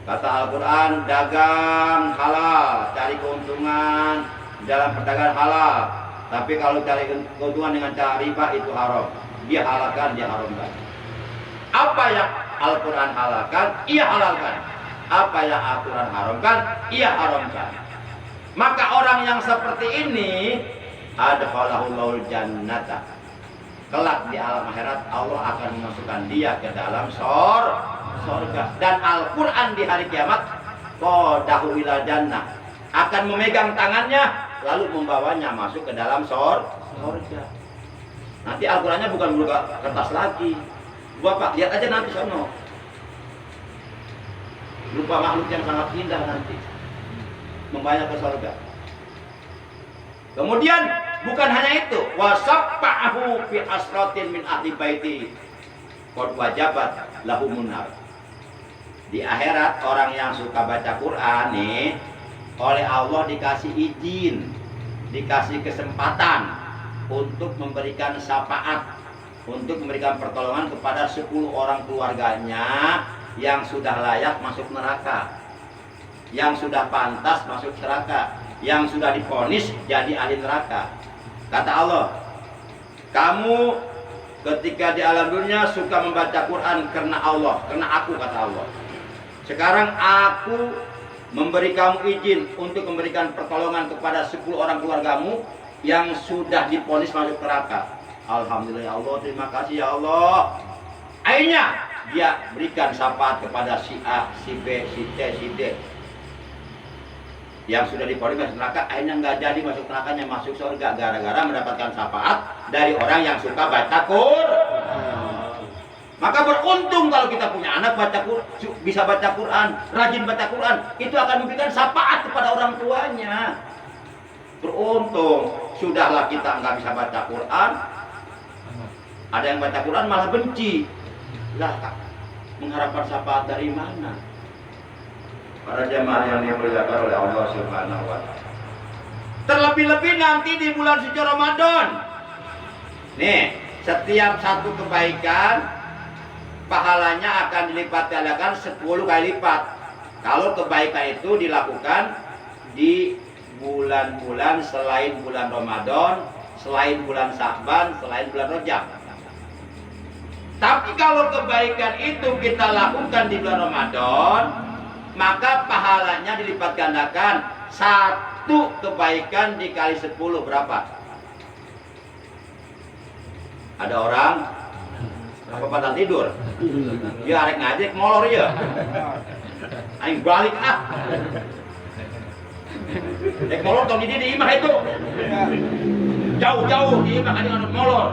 Kata Al-Quran, dagang halal, cari keuntungan dalam perdagangan halal. Tapi kalau cari keuntungan dengan cara riba itu haram. Dia halalkan, dia haramkan. Apa yang Al-Quran halalkan, ia halalkan. Apa yang Al-Quran haramkan, ia haramkan. Maka orang yang seperti ini adkhalahul jannata, kelak di alam akhirat Allah akan memasukkan dia ke dalam surga. Dan Al-Quran di hari kiamat qadahu ila jannah, akan memegang tangannya lalu membawanya masuk ke dalam surga. Nanti Al-Qurannya bukan berupa kertas lagi. Bapak lihat aja nanti sono, berupa makhluk yang sangat indah nanti membawanya ke surga. Kemudian bukan hanya itu, wasabba'ahu fi asratin min ahli baiti qad wajabat lahumun nar. Di akhirat orang yang suka baca Quran nih, oleh Allah dikasih izin, dikasih kesempatan untuk memberikan syafaat, untuk memberikan pertolongan kepada 10 orang keluarganya yang sudah layak masuk neraka, yang sudah pantas masuk neraka, yang sudah divonis jadi ahli neraka. Kata Allah, kamu ketika di alam dunia suka membaca Quran karena Allah, karena aku, kata Allah. Sekarang aku memberi kamu izin untuk memberikan pertolongan kepada 10 orang keluargamu yang sudah divonis masuk neraka. Alhamdulillah ya Allah, terima kasih ya Allah. Akhirnya dia berikan syafaat kepada si A, si B, si C, si D yang sudah divonis masuk neraka. Akhirnya nggak jadi masuk nerakanya, masuk surga gara-gara mendapatkan syafaat dari orang yang suka baca Quran. Maka beruntung kalau kita punya anak bisa baca Quran, rajin baca Quran, itu akan memberikan syafaat kepada orang tuanya. Beruntung. Sudahlah kita nggak bisa baca Quran, Ada yang baca Quran malah benci. Lah, mengharapkan syafaat dari mana? Para jamaah yang dimuliakan oleh Allah Subhanahu wa taala. Terlebih-lebih nanti di bulan suci Ramadan. Nih, setiap satu kebaikan pahalanya akan dilipat gandakan 10 kali lipat. Kalau kebaikan itu dilakukan di bulan-bulan selain bulan Ramadan, selain bulan Sya'ban, selain bulan Rajab. Tapi kalau kebaikan itu kita lakukan di bulan Ramadan, maka pahalanya dilipat gandakan. Satu kebaikan dikali 10 berapa? Ada orang apa pada tidur? Ya arek ngajek molor ya. Aing balik ah. Dek molor tong di imah itu. Jauh-jauh di imah ada orang molor.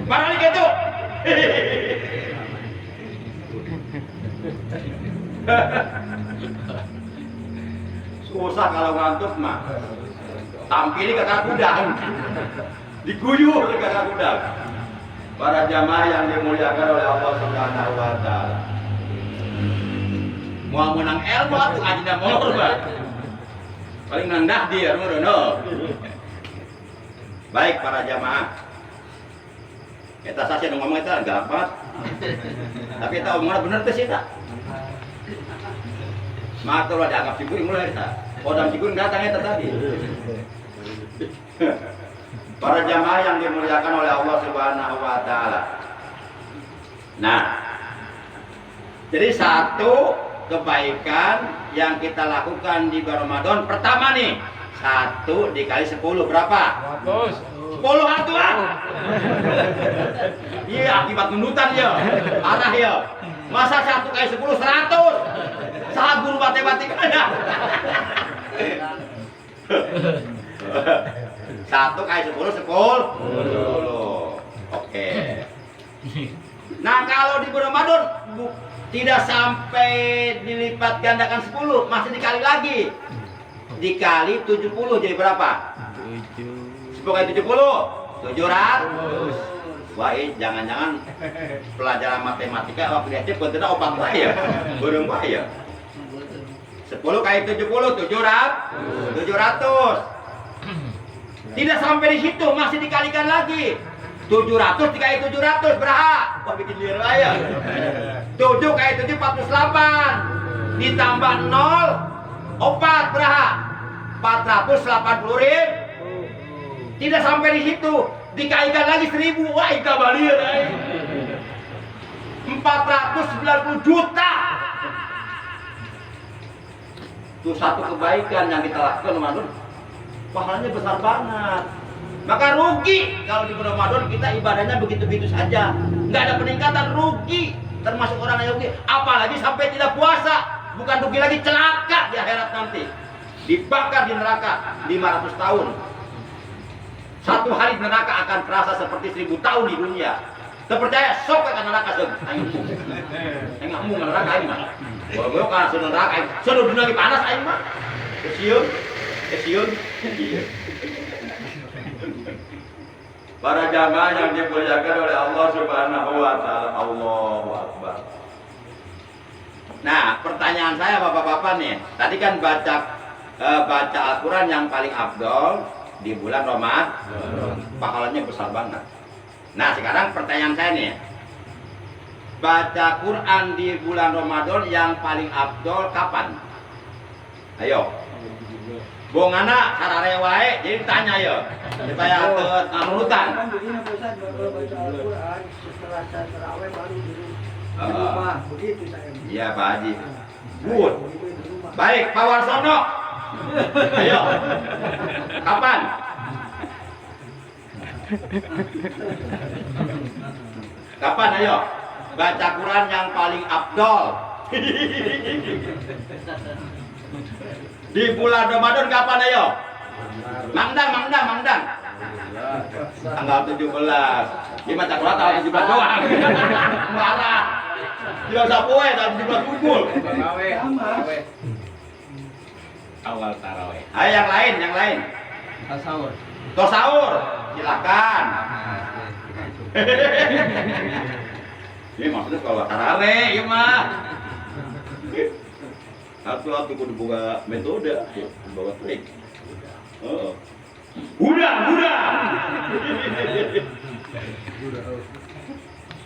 Balik itu. Susah kalau ngantuk mah. Tampili kakak gudang. Diguyur kakak gudang. Para jamaah yang dimuliakan oleh Allah Subhanahu wa taala. Mau menang ilmu atuh ajina molor mah. Paling menang dah dia no. Baik para jamaah. Kita saja ngomong itu gampang. Tapi kita omongan bener tuh sih tak. Maka kalau dianggap cikur mulai tak. Kodam cikur datang itu tadi. Para jamaah yang dimuliakan oleh Allah Subhanahu wa taala. Nah, jadi satu kebaikan yang kita lakukan di bulan Ramadan pertama nih, 1 dikali 10 berapa? 10 hatuan. Iya, akibat gendutan ya. Parah ya. Masa 1 kali 10 100. Saat guru matematika ada. 1 kali 10 10. Oke. Nah, kalau di bulan Ramadan tidak sampai dilipat gandakan 10, masih dikali lagi. Dikali 70 jadi berapa? 10 kali 70 700. Wah, jangan-jangan pelajaran matematika waktu SD betul opat saya. Burung saya. 10 kali 70 700. Tidak sampai di situ, masih dikalikan lagi. 700 dikali 700 berapa? Wah, bikin liar aja. 7 kali 7 48. Ditambah 0 4 berapa? 480.000. Tidak sampai di situ, dikalikan lagi 1000. Wah, ika balieur ai. 490 juta. Itu satu kebaikan yang kita lakukan Ramadan. Pahalanya besar banget. Maka rugi kalau di bulan Ramadan kita ibadahnya begitu-begitu saja, nggak ada peningkatan, rugi. Termasuk orang yang rugi, apalagi sampai tidak puasa. Bukan rugi lagi, celaka di akhirat nanti. Dibakar di neraka 500 tahun. Satu hari di neraka akan terasa seperti 1000 tahun di dunia. Terpercaya sok ke neraka seg. Aing nggak mau neraka aing mah. Kalau kan sudah neraka aing, sudah dunia lagi panas aing mah. Kesiun. Para jamaah yang dimuliakan oleh Allah Subhanahu wa taala. Allahu Akbar. Nah, pertanyaan saya Bapak-bapak nih. Tadi kan baca Al-Qur'an yang paling afdol di bulan Ramadan. Pahalanya besar banget. Nah, sekarang pertanyaan saya nih. Baca Quran di bulan Ramadan yang paling afdol kapan? Ayo. Bongana sarare wae, jadi tanya ya. Supaya urutan. Kan begini Ustaz, kalau baca Al-Quran setelah saya terawih baru di rumah, begitu saya. Iya Pak Haji. Good. Baik, Pak Warsono. Ayo. Kapan? Kapan ayo? Baca Quran yang paling afdol. Di bulan Ramadan kapan ayo? Mangdang. Tanggal 17. Di baca Quran tanggal 17 doang. Marah. Tidak usah poe tanggal 17 kumpul. Awal taraweh. Ayo yang lain. Tasawur. Tos sahur. Silakan. Ini maksudnya kalau taraweh ya mah. Atuh kudu boga metode, boga trik. Heeh. Budak.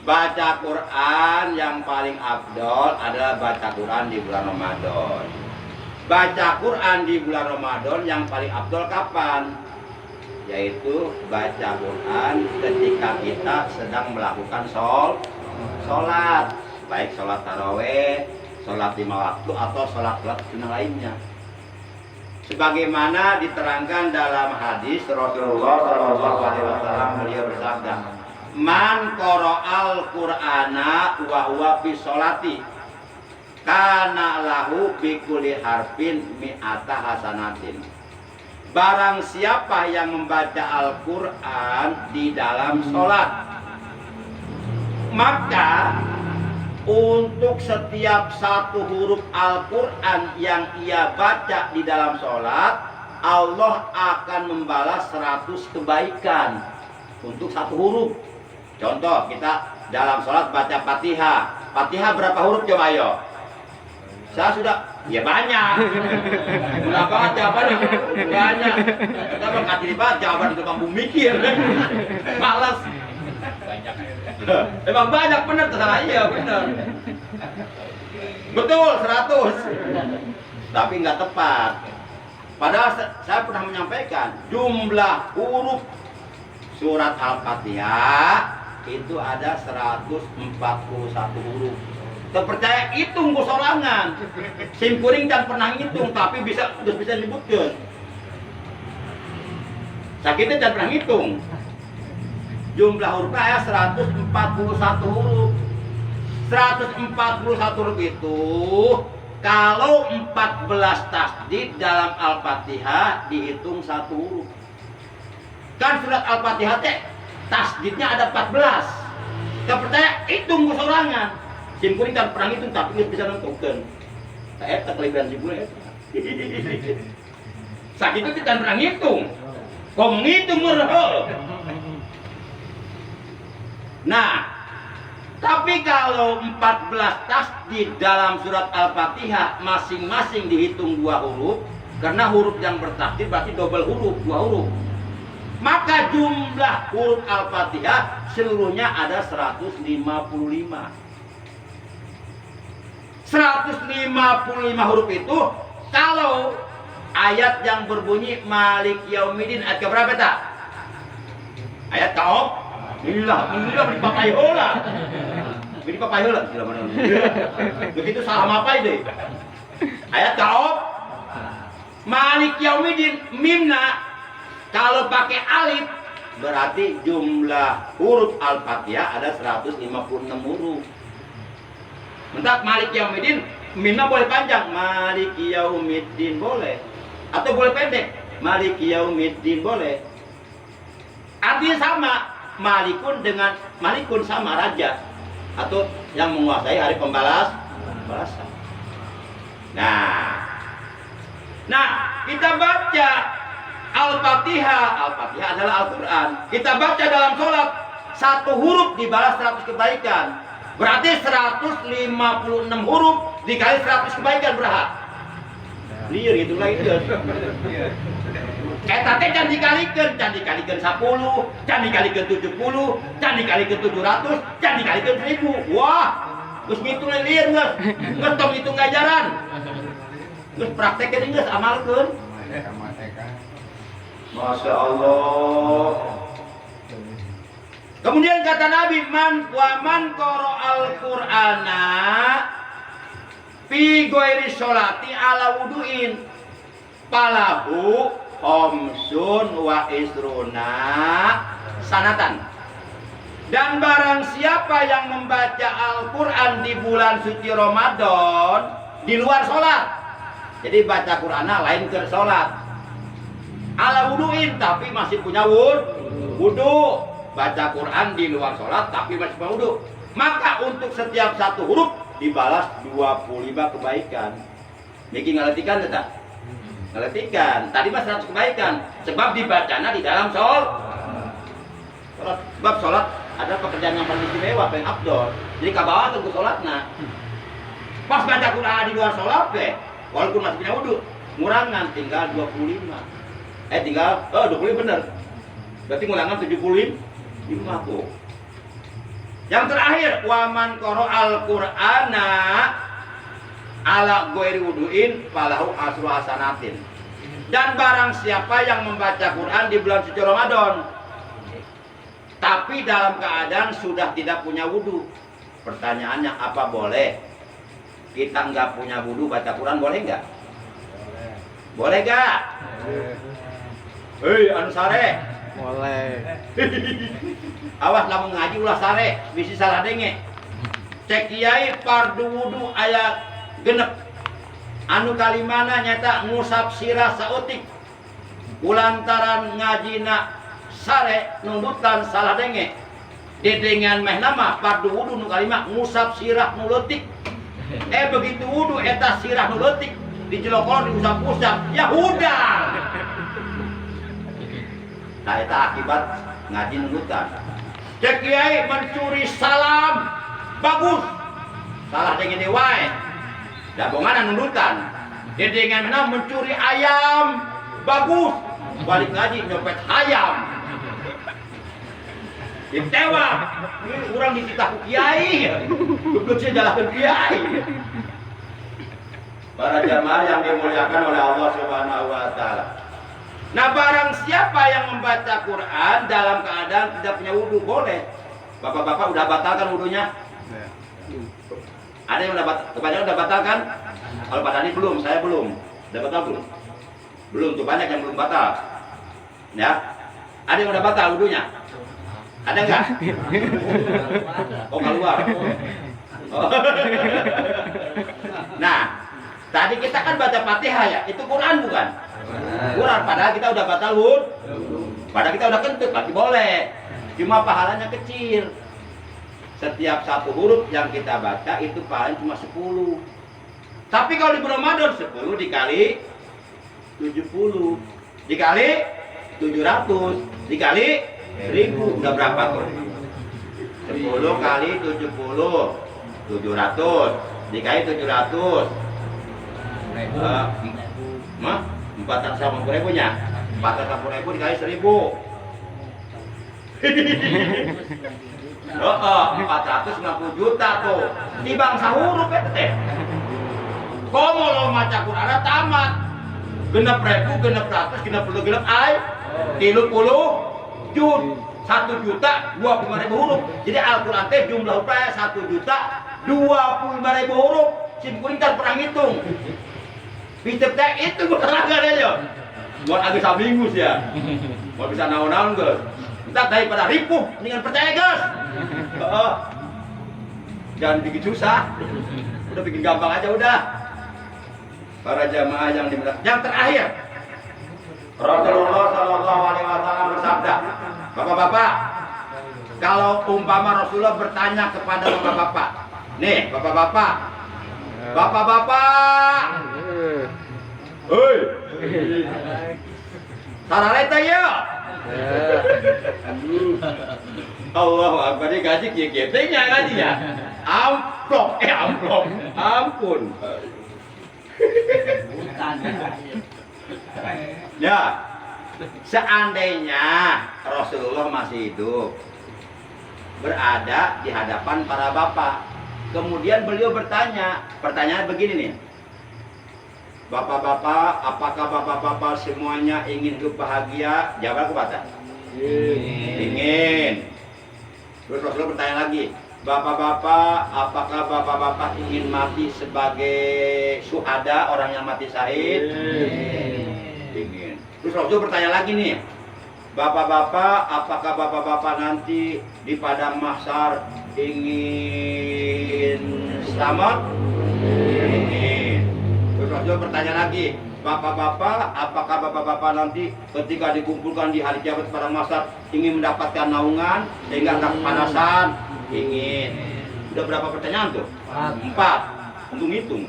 Baca Quran yang paling afdol adalah baca Quran di bulan Ramadan. Baca Quran di bulan Ramadan yang paling afdol kapan? Yaitu baca Quran ketika kita sedang melakukan sholat, baik sholat taraweh, sholat 5 waktu atau sholat sunnah lainnya. Sebagaimana diterangkan dalam hadis Rasulullah SAW, beliau bersabda, "Man qara'al Qur'ana wa huwa fi sholati, kana lahu bi kulli harfin mi'ata hasanatin." Barang siapa yang membaca Al-Quran di dalam sholat, maka untuk setiap satu huruf Al-Quran yang ia baca di dalam sholat, Allah akan membalas 100 kebaikan untuk satu huruf. Contoh, kita dalam sholat baca Fatihah. Fatihah berapa huruf coba ayo? Saya sudah, ya banyak. Udah banget jawabannya, banyak. Kita berkati lipat jawaban itu kamu mikir. Malas. Banyak. Emang banyak, bener tersalah, iya bener. Betul 100. Tapi nggak tepat. Padahal saya pernah menyampaikan jumlah huruf surat Al-Fatihah itu ada 141 huruf. Terpercaya hitung ku sorangan. Sim kuring dan pernah ngitung tapi bisa nyebutkeun. Sakitnya dan pernah ngitung. Jumlah hurufnya aya 141 huruf. 141 huruf itu kalau 14 tasdid dalam Al-Fatihah dihitung 1 huruf. Kan surat Al-Fatihah teh tasdidnya ada 14. Terpercaya hitung ku sorangan. Sim kuring kan perang itu tapi nggak bisa nentukan. Saya kelebihan si kuring. Sakit itu kan perang hitung. Kau menghitung merah. Nah, tapi kalau 14 tasdid dalam surat Al-Fatihah masing-masing dihitung 2 huruf, karena huruf yang bertasdid berarti double huruf, 2 huruf. Maka jumlah huruf Al-Fatihah seluruhnya ada 155. 155 huruf itu kalau ayat yang berbunyi Malik Yaumiddin ayat keberapa tak? Ayat kaop? Inilah beri papai hola. Beri papai hola. Begitu salah apa itu? Ayat kaop? Malik Yaumiddin mimna kalau pakai alif berarti jumlah huruf Al-Fatihah ada 156 huruf. Mentak Malik Yaumiddin, mimna boleh panjang, Malik Yaumiddin boleh, atau boleh pendek, Malik Yaumiddin boleh. Artinya sama, Malikun dengan Malikun sama raja, atau yang menguasai hari pembalasan. Nah kita baca Al-Fatihah adalah Al-Quran. Kita baca dalam sholat, 1 huruf dibalas 100 kebaikan. Berarti 156 huruf dikali 100 kebaikan berapa? Liar gitu lagi kan. Eta teh can dikalikeun 10, can dikalikeun 70, can dikalikeun 700, can dikalikeun 1000. Wah, geus ngitung liar geus. Geus tong hitung ngajaran. Geus praktekeun geus amalkeun. Masya Allah. Kemudian kata Nabi, man qara'al Qur'ana fi ghairi sholati ala wudu'in falahu khamsun wa isruna sanatan. Dan barang siapa yang membaca Al-Quran di bulan suci Ramadan di luar sholat, jadi baca Qur'ana lain ke sholat, ala wudu'in tapi masih punya wudu, baca Quran di luar sholat tapi masih punya wudu, maka untuk setiap 1 huruf dibalas 25 kebaikan. Niki ngaletikan tidak? Ngaletikan. Tadi mas 100 kebaikan sebab dibacanya di dalam sholat. Sebab sholat ada pekerjaan yang paling istimewa, paling abdol. Jadi kabawa tunggu sholatnya. Pas baca Quran di luar sholat deh, walaupun masih punya wudhu, ngurangan tinggal 25. Tinggal 20 bener. Berarti ngurangan 75 tuh. Yang terakhir, waman qaro al-Qur'ana ala ghairi wudu'in falahu asru hasanatin. Dan barang siapa yang membaca Quran di bulan suci Ramadan tapi dalam keadaan sudah tidak punya wudhu. Pertanyaannya, apa boleh kita nggak punya wudhu baca Quran, boleh nggak? Boleh nggak? Hei, anu sare. Boleh. Awas lamun ngaji ulah sare, bisi salah denge. Cek kiai fardu wudu aya genep. Anu kalimana nyata ngusap sirah sautik. Ulantaran ngajina sare nundutan salah denge. Dedengan meh nama fardu wudu nu kalima ngusap sirah nu leutik. Begitu wudu eta sirah nu leutik dijelokol diusap-usap, ya udah. Nah, itu akibat ngaji nundutan. Cek kiai mencuri salam, bagus. Salah dengan wae. Dabongan nundutan. Dengan mana mencuri ayam, bagus. Balik ngaji nyopet ayam. Ditewa. Ini kurang dititah kiai. Begitu jalan kiai. Para jamaah yang dimuliakan oleh Allah Subhanahu wa taala. Nah, barang siapa yang membaca Quran dalam keadaan tidak punya wudhu, boleh. Bapak-bapak udah batalkan wudhunya? Ada yang kebanyakan udah batalkan? Kalau Pak Dani belum, saya belum. Udah batal belum? Belum, tuh banyak yang belum batal. Ya, ada yang udah batal wudhunya? Ada nggak? Oh, keluar. Oh. Nah, tadi kita kan baca Fatihah ya, itu Quran bukan? Quran, padahal kita udah batal wud. Padahal kita udah kentut, masih boleh. Cuma pahalanya kecil. Setiap satu huruf yang kita baca itu pahalanya cuma 10. Tapi kalau di bulan Ramadan 10 dikali 70 dikali 700 dikali 1000, udah berapa tuh? 10 kali 70 700 dikali 700 450.000 nya 450.000 dikali 1000 490 juta tuh tibang sahuruf ya teh. Komo lo maca Quran tamat genep ribu genep ratus genep puluh genep ay 30 jut 1 juta 25.000 huruf. Jadi Al-Quran teh jumlah hurufnya 1 juta 25.000 huruf. Sim kuring kan perang hitung. Pitep teh itu gua tenaga aja. Buat agak sabingus ya. Mau bisa naon-naon guys. Entar daripada ripuh mendingan percaya guys. Jangan bikin susah. Udah bikin gampang aja udah. Para jamaah yang dimuliakan. Yang terakhir, Rasulullah Shallallahu Alaihi Wasallam bersabda, bapak-bapak, kalau umpama Rasulullah bertanya kepada bapak-bapak, nih bapak-bapak, bapak-bapak, hei, sarareta ya, Allah Akbar, ini gaji kiai-kiainya gajinya, amplop, ampun. Ya, seandainya Rasulullah masih hidup, berada di hadapan para bapak, kemudian beliau bertanya, pertanyaan begini nih, bapak-bapak, apakah bapak-bapak semuanya ingin hidup bahagia? Jawab aku kata, ingin. Terus Rasulullah bertanya lagi, bapak-bapak, apakah bapak-bapak ingin mati sebagai syuhada, orang yang mati syahid? Ingin. Terus Rasul bertanya lagi nih, bapak-bapak, apakah bapak-bapak nanti di padang mahsyar ingin selamat? Ingin. Terus Rasul bertanya lagi, bapak-bapak, apakah bapak-bapak nanti ketika dikumpulkan di hari kiamat padang mahsyar ingin mendapatkan naungan sehingga nggak kepanasan? Ingin. Udah berapa pertanyaan tuh? 4. Untung hitung.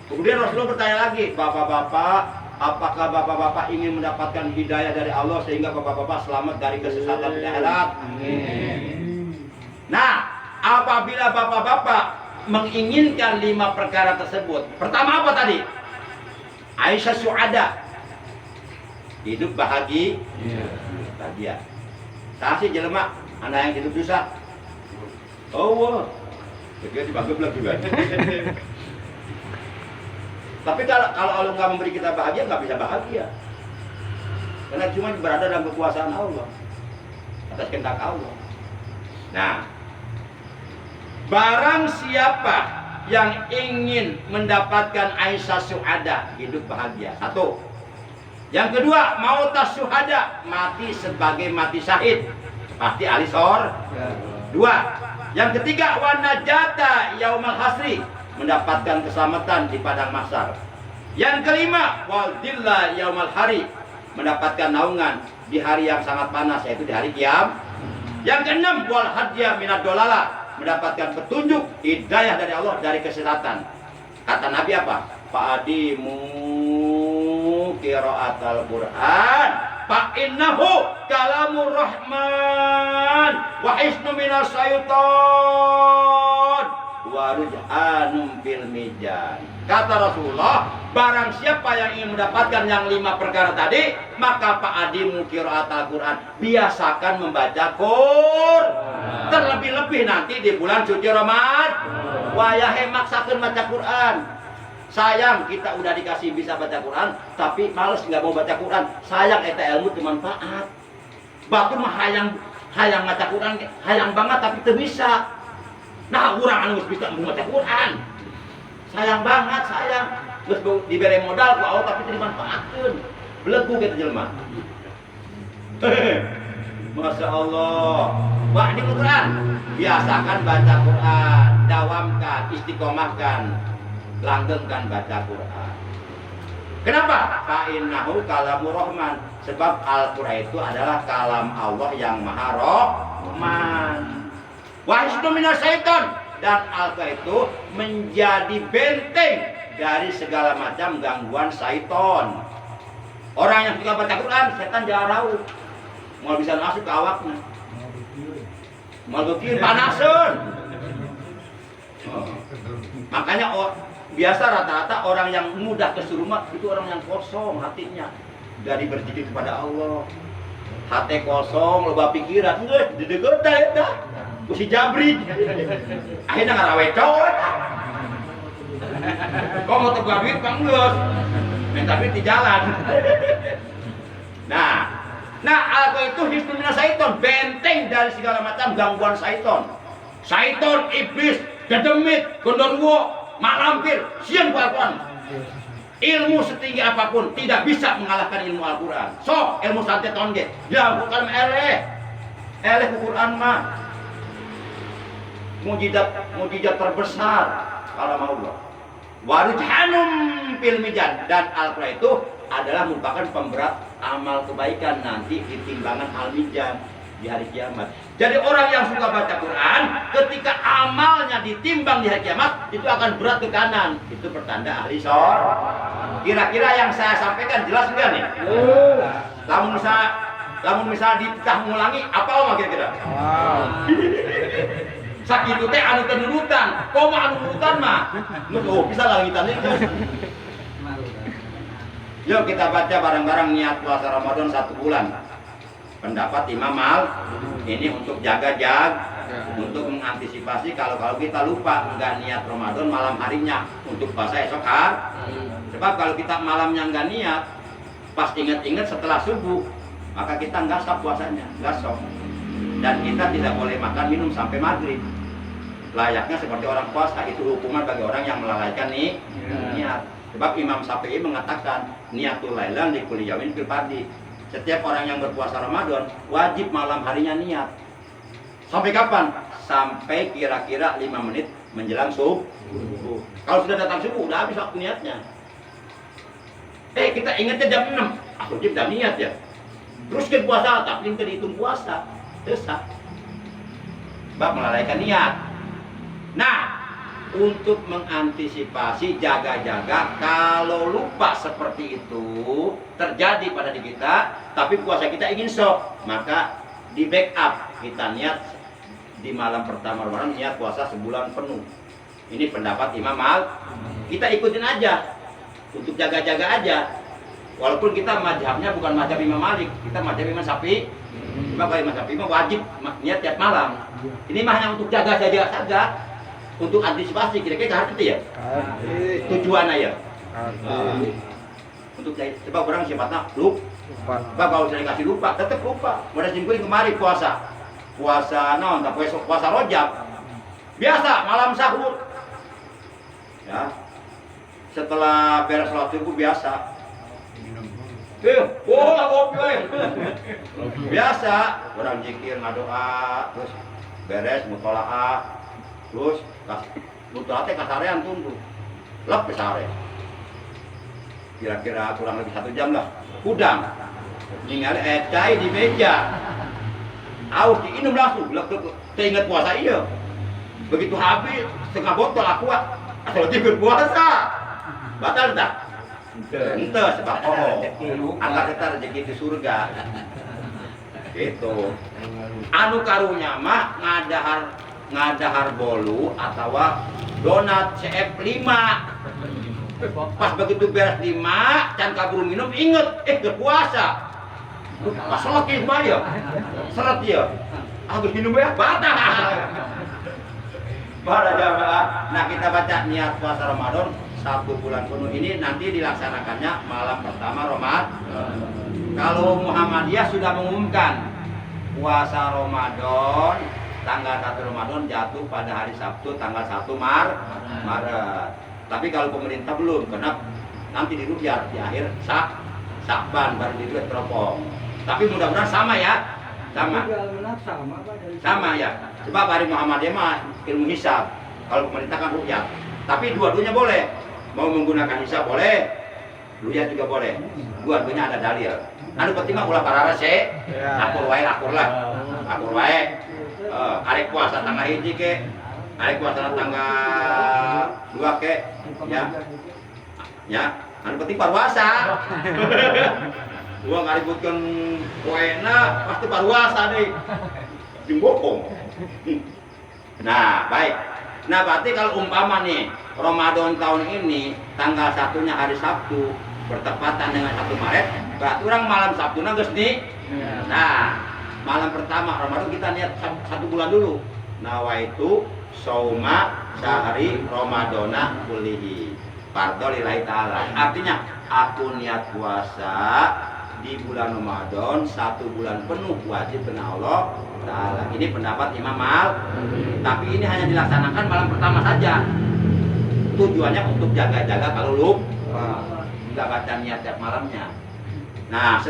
Kemudian Rasulullah bertanya lagi, bapak-bapak, Apakah bapak-bapak ingin mendapatkan hidayah dari Allah sehingga bapak-bapak selamat dari kesesatan di akhirat? Nah, apabila bapak-bapak menginginkan 5 perkara tersebut, pertama apa tadi? Aisyah Su'ada, hidup bahagia. Kasih jelema, anak yang hidup susah. Oh, wah. Begitu dibangun lagi kan. Tapi kalau Allah nggak memberi kita bahagia, nggak bisa bahagia. Karena cuma berada dalam kekuasaan Allah, atas kehendak Allah. Nah, barang siapa yang ingin mendapatkan Aisyah Su'ada, hidup bahagia. 1. Yang kedua, mautas syuhada, mati sebagai mati syahid, pasti ahli surga. 2. Yang ketiga, wanajata yaumal hasri, mendapatkan keselamatan di padang mahsyar. Yang kelima, waldillah yaumal hari, mendapatkan naungan di hari yang sangat panas, yaitu di hari kiamat. Yang keenam, wal hadya minad dolala, mendapatkan petunjuk hidayah dari Allah dari kesesatan. Kata Nabi apa? Fa'adimu qiraatal Qur'an fa innahu kalamur rahman wa hisnu minas syaitan wa ruj'anum fil mizan. Kata Rasulullah, barang siapa yang ingin mendapatkan yang 5 perkara tadi, maka fa'adimu qiraatal Qur'an, biasakan membaca Qur'an. Terlebih-lebih nanti di bulan suci Ramadan. Wayahe maksakeun baca Quran. Sayang kita udah dikasih bisa baca Quran, tapi males nggak mau baca Quran. Sayang eta ilmu bermanfaat. Batur mah hayang baca Quran, hayang banget tapi teu bisa. Nah, urang anu bisa baca Quran. Sayang banget, sayang. Geus dibere modal ku Allah tapi teu dimanfaatkeun. Belegu kita jelema. Masya Allah. Wah, di Quran biasakan baca Quran, dawamkan, istiqomahkan, langgengkan baca Quran. Kenapa? Fa'innahu kalamur rahman, sebab Al-Quran itu adalah kalam Allah yang maha rahman. Wa hisnu minas syaitan, dan Al-Quran itu menjadi benteng dari segala macam gangguan syaitan. Orang yang suka baca Quran, setan jauh. Mau bisa masuk ke awaknya. Mau bikin panasan. Makanya biasa rata-rata orang yang mudah kesurupan itu orang yang kosong hatinya dari berzikir kepada Allah. Hati kosong, loba pikiran, dedeket dah. Kusi jabri. Akhirnya ngarawe cowok. Kok mau tebar duit Bang Gus? Minta duit di jalan. Nah, Al-Quran itu hisnu minas syaiton, benteng dari segala macam gangguan syaiton. Syaiton, iblis, gedemit, gondorwo, mak lampir, sian Al-Quran. Ilmu setinggi apapun tidak bisa mengalahkan ilmu Al-Quran. So, ilmu santet tonge, dilakukan eleh Al-Quran mah. Mujizat terbesar kalau mau Allah. Warujhanum fil mizan, dan Al-Quran itu adalah merupakan pemberat amal kebaikan nanti di timbangan al-mizan di hari kiamat. Jadi orang yang suka baca Quran, ketika amalnya ditimbang di hari kiamat, itu akan berat ke kanan. Itu pertanda ahli surga. Kira-kira yang saya sampaikan jelas enggak nih? Lamun misalnya ditah ngulangi, apa omah kira-kira? Sakitu teh anu tenurutan, koma anu nurutan mah. Oh, bisa langitan itu. Yuk kita baca bareng-bareng niat puasa Ramadan 1 bulan. Pendapat Imam ini untuk untuk mengantisipasi kalau kita lupa nggak niat Ramadan malam harinya untuk puasa esok hari. Sebab kalau kita malamnya nggak niat, pas ingat-ingat setelah subuh, maka kita nggak sah puasanya, nggak sah. Dan kita tidak boleh makan minum sampai maghrib. Layaknya seperti orang puasa, itu hukuman bagi orang yang melalaikan niat. Sebab Imam Syafi'i mengatakan niatul lailan li kulli yaumin fil fardhi. Setiap orang yang berpuasa Ramadan wajib malam harinya niat. Sampai kapan? Sampai kira-kira 5 menit menjelang subuh. Kalau sudah datang subuh udah habis waktu niatnya. Kita ingatnya jam 6. Aku udah niat ya. Terus ke puasa tapi tidak dihitung puasa. Dosa. Sebab melalaikan niat. Nah, untuk mengantisipasi jaga-jaga kalau lupa seperti itu terjadi pada diri kita, tapi puasa kita ingin stop, maka di backup kita niat di malam pertama Ramadan niat puasa sebulan penuh. Ini pendapat Imam Malik. Kita ikutin aja untuk jaga-jaga aja. Walaupun kita mazhabnya bukan mazhab Imam Malik, kita mazhab Imam Syafi'i. Cuma kalau Imam Syafi'i wajib niat tiap malam. Ini mah hanya untuk jaga-jaga saja. Untuk antisipasi, kira-kira harus itu ya? Tujuannya ya? Untuk coba orang sifatnya lupa. Kalau saya kasih lupa, tetap lupa. Mulai minggu kemarin puasa non, tapi puasa Rojab. Biasa malam sahur. Ya. Setelah beres sholat subuh biasa. Kopi. Biasa orang zikir, ngadoa, terus beres mutolaah. Terus mutlaknya kasarean tunggu lep besare kira-kira kurang lebih 1 jam lah udang tinggal cai di meja aus diinum langsung teringat puasa iya begitu habis setengah botol aku asal tidur puasa batal tak? Ente sebab angkat kita rezeki di surga gitu anu karunya mah ngadahar bolu atau donat CF5 pas begitu beres 5 can kabur minum inget berpuasa pas sholat ya seret ya habis minum ya batal para jamaah. Nah kita baca niat puasa Ramadan 1 bulan penuh ini nanti dilaksanakannya malam pertama Ramadan. Kalau Muhammadiyah sudah mengumumkan puasa Ramadan tanggal 1 Ramadan jatuh pada hari Sabtu tanggal 1 Maret. Tapi kalau pemerintah belum, karena nanti dirukyat di akhir Syakban baru dirukyat teropong. Tapi mudah-mudahan sama ya, sama ya. Sebab hari Muhammadiyah mah ilmu hisab. Kalau pemerintah kan rukyat. Tapi dua-duanya boleh. Mau menggunakan hisab boleh, rukyat juga boleh. Dua-duanya ada dalil. Anu penting mah ulah parara akur lah. Arek puasa tanggal 1 ke, arek puasa tanggal 2 ke, ya, anu penting parwasa. Gua ngaributkan poena pasti parwasa deh, jimbokong. Nah, baik. Nah, berarti kalau umpama nih Ramadan tahun ini tanggal 1-nya hari Sabtu bertepatan dengan 1 Maret, berarti orang malam Sabtu geus nih. Nah, malam pertama Ramadan kita niat 1 bulan dulu. Nawaitu sauma syahri Ramadana kullihi. Fardhu lillahi ta'ala. Artinya aku niat puasa di bulan Ramadan 1 bulan penuh wajib kena Allah Ta'ala. Ini pendapat Imam Malik. Tapi ini hanya dilaksanakan malam pertama saja. Tujuannya untuk jaga-jaga kalau lupa. Tidak baca niat tiap malamnya. Nah,